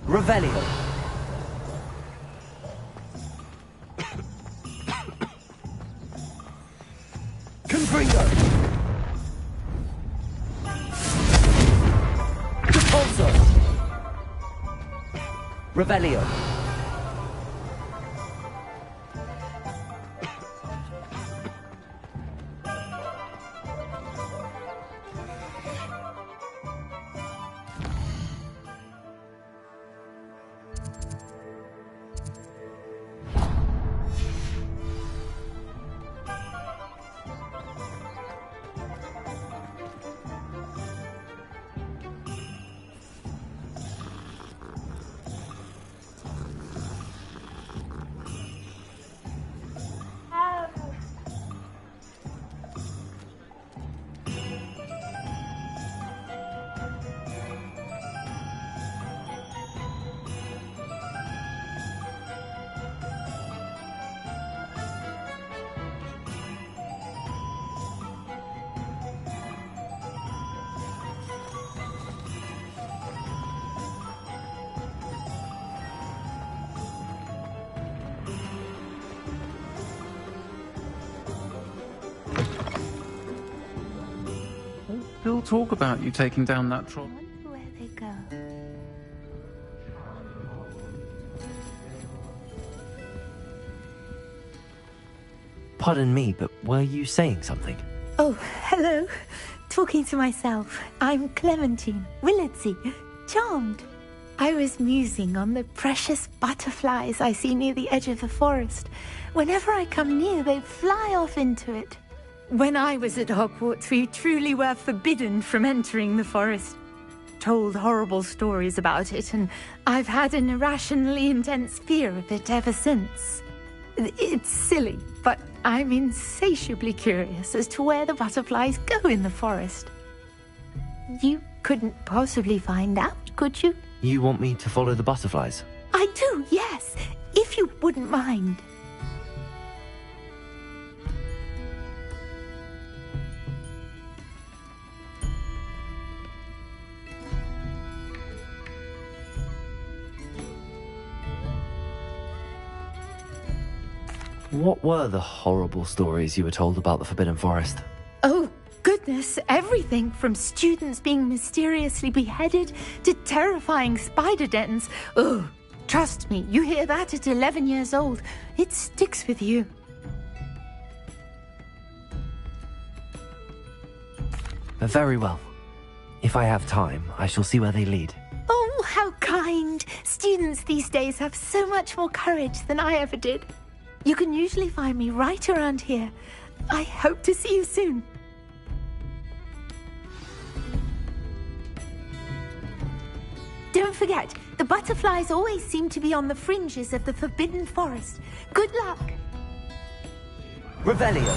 Speaker 2: Revelio. Confringo. Depulso. Revelio.
Speaker 20: Still talk about you taking down that troll.
Speaker 11: Where they go?
Speaker 2: Pardon me, but were you saying something?
Speaker 21: Oh, hello. Talking to myself. I'm Clementine, Willardsey, charmed. I was musing on the precious butterflies I see near the edge of the forest. Whenever I come near, they fly off into it. When I was at Hogwarts, we truly were forbidden from entering the forest. Told horrible stories about it, and I've had an irrationally intense fear of it ever since. It's silly, but I'm insatiably curious as to where the butterflies go in the forest. You couldn't possibly find out, could you?
Speaker 2: You want me to follow the butterflies?
Speaker 21: I do, yes, if you wouldn't mind.
Speaker 2: What were the horrible stories you were told about the Forbidden Forest?
Speaker 21: Oh, goodness, everything from students being mysteriously beheaded to terrifying spider dens. Oh, trust me, you hear that at 11 years old. It sticks with you.
Speaker 2: Very well. If I have time, I shall see where they lead.
Speaker 21: Oh, how kind. Students these days have so much more courage than I ever did. You can usually find me right around here. I hope to see you soon. Don't forget, the butterflies always seem to be on the fringes of the Forbidden Forest. Good luck.
Speaker 2: Revelio.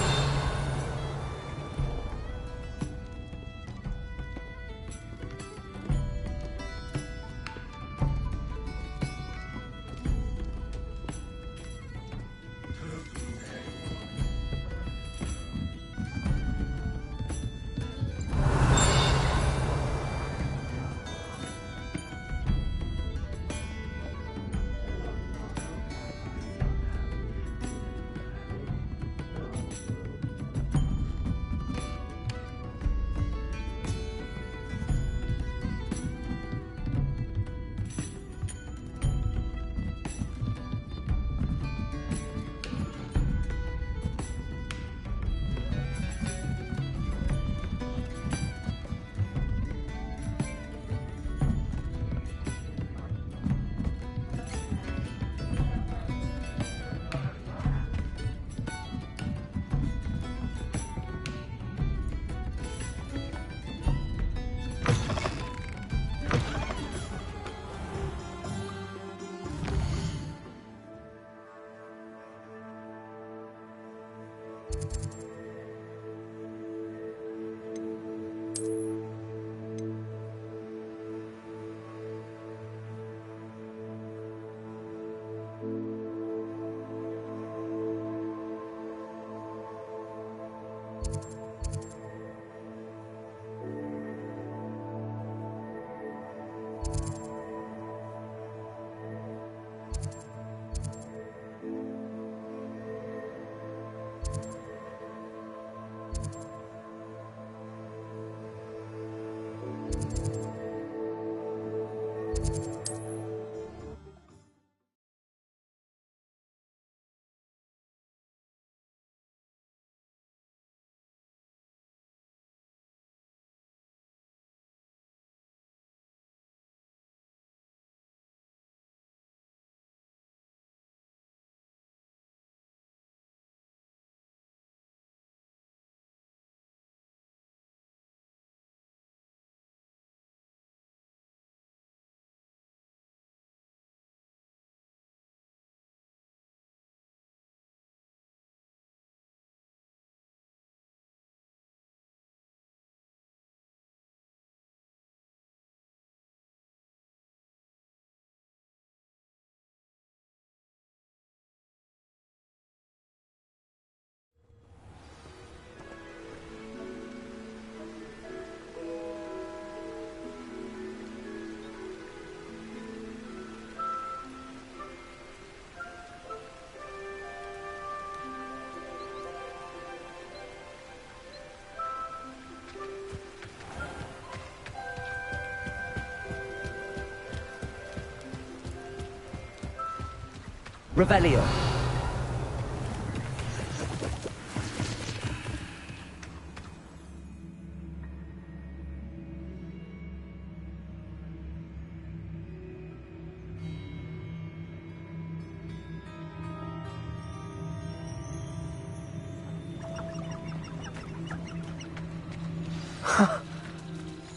Speaker 1: Revelio.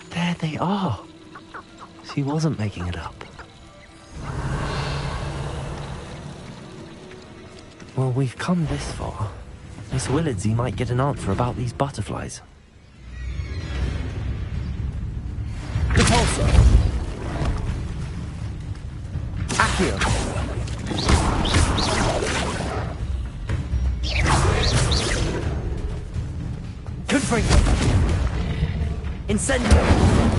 Speaker 2: There they are. She wasn't making it up. Well, we've come this far. Miss Willardsey might get an answer about these butterflies.
Speaker 1: Repulsor. Accio. Confringo. Incendio.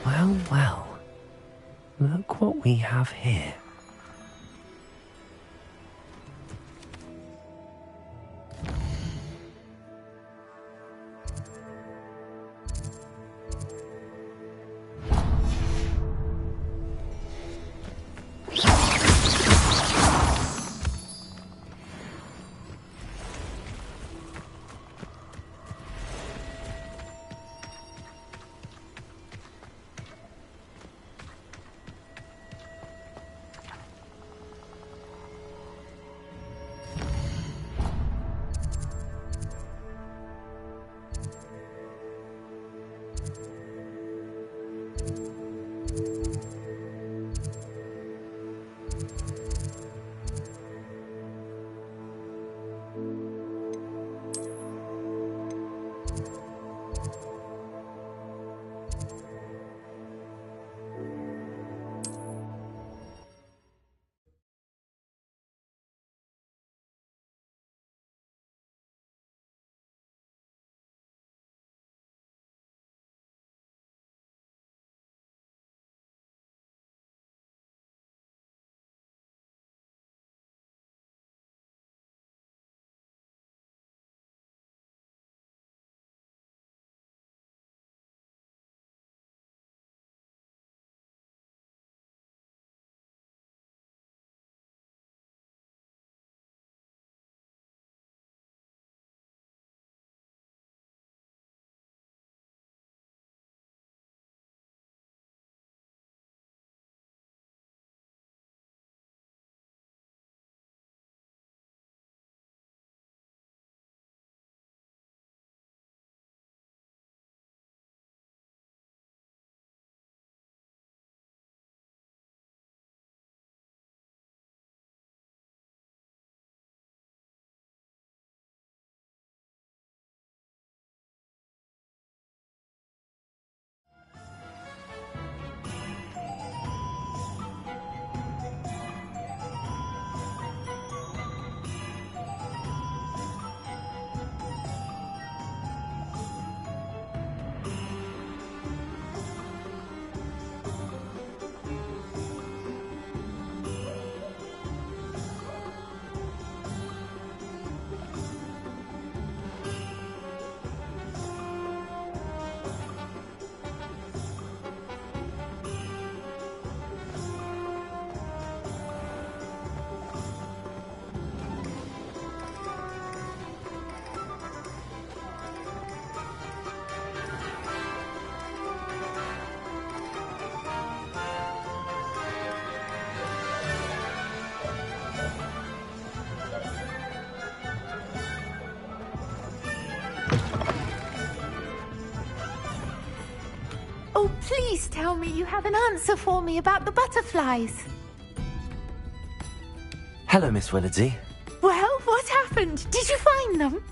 Speaker 2: Well, well. Look what we have here.
Speaker 21: Oh, please tell me you have an answer for me about the butterflies.
Speaker 2: Hello, Miss Willardsey.
Speaker 21: Well, what happened? Did you find them?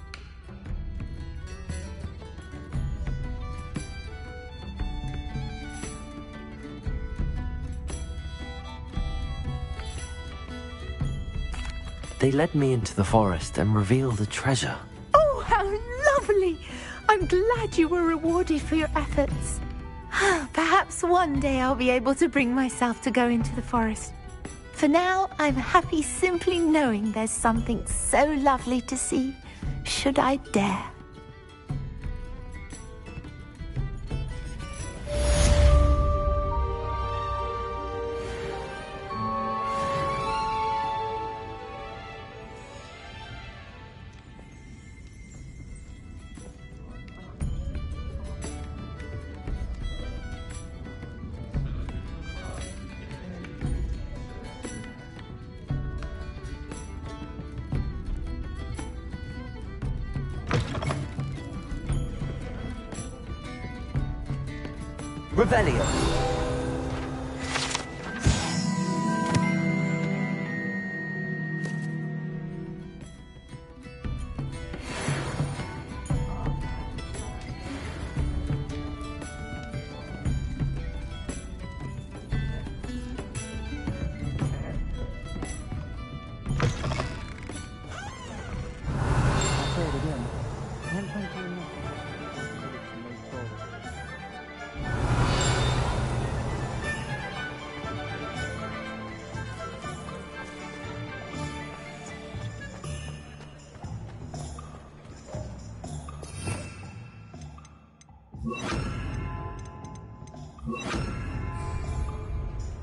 Speaker 2: They led me into the forest and revealed a treasure.
Speaker 21: Oh, how lovely! I'm glad you were rewarded for your efforts. Perhaps one day I'll be able to bring myself to go into the forest. For now, I'm happy simply knowing there's something so lovely to see, should I dare.
Speaker 2: Revelio.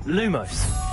Speaker 4: Lumos.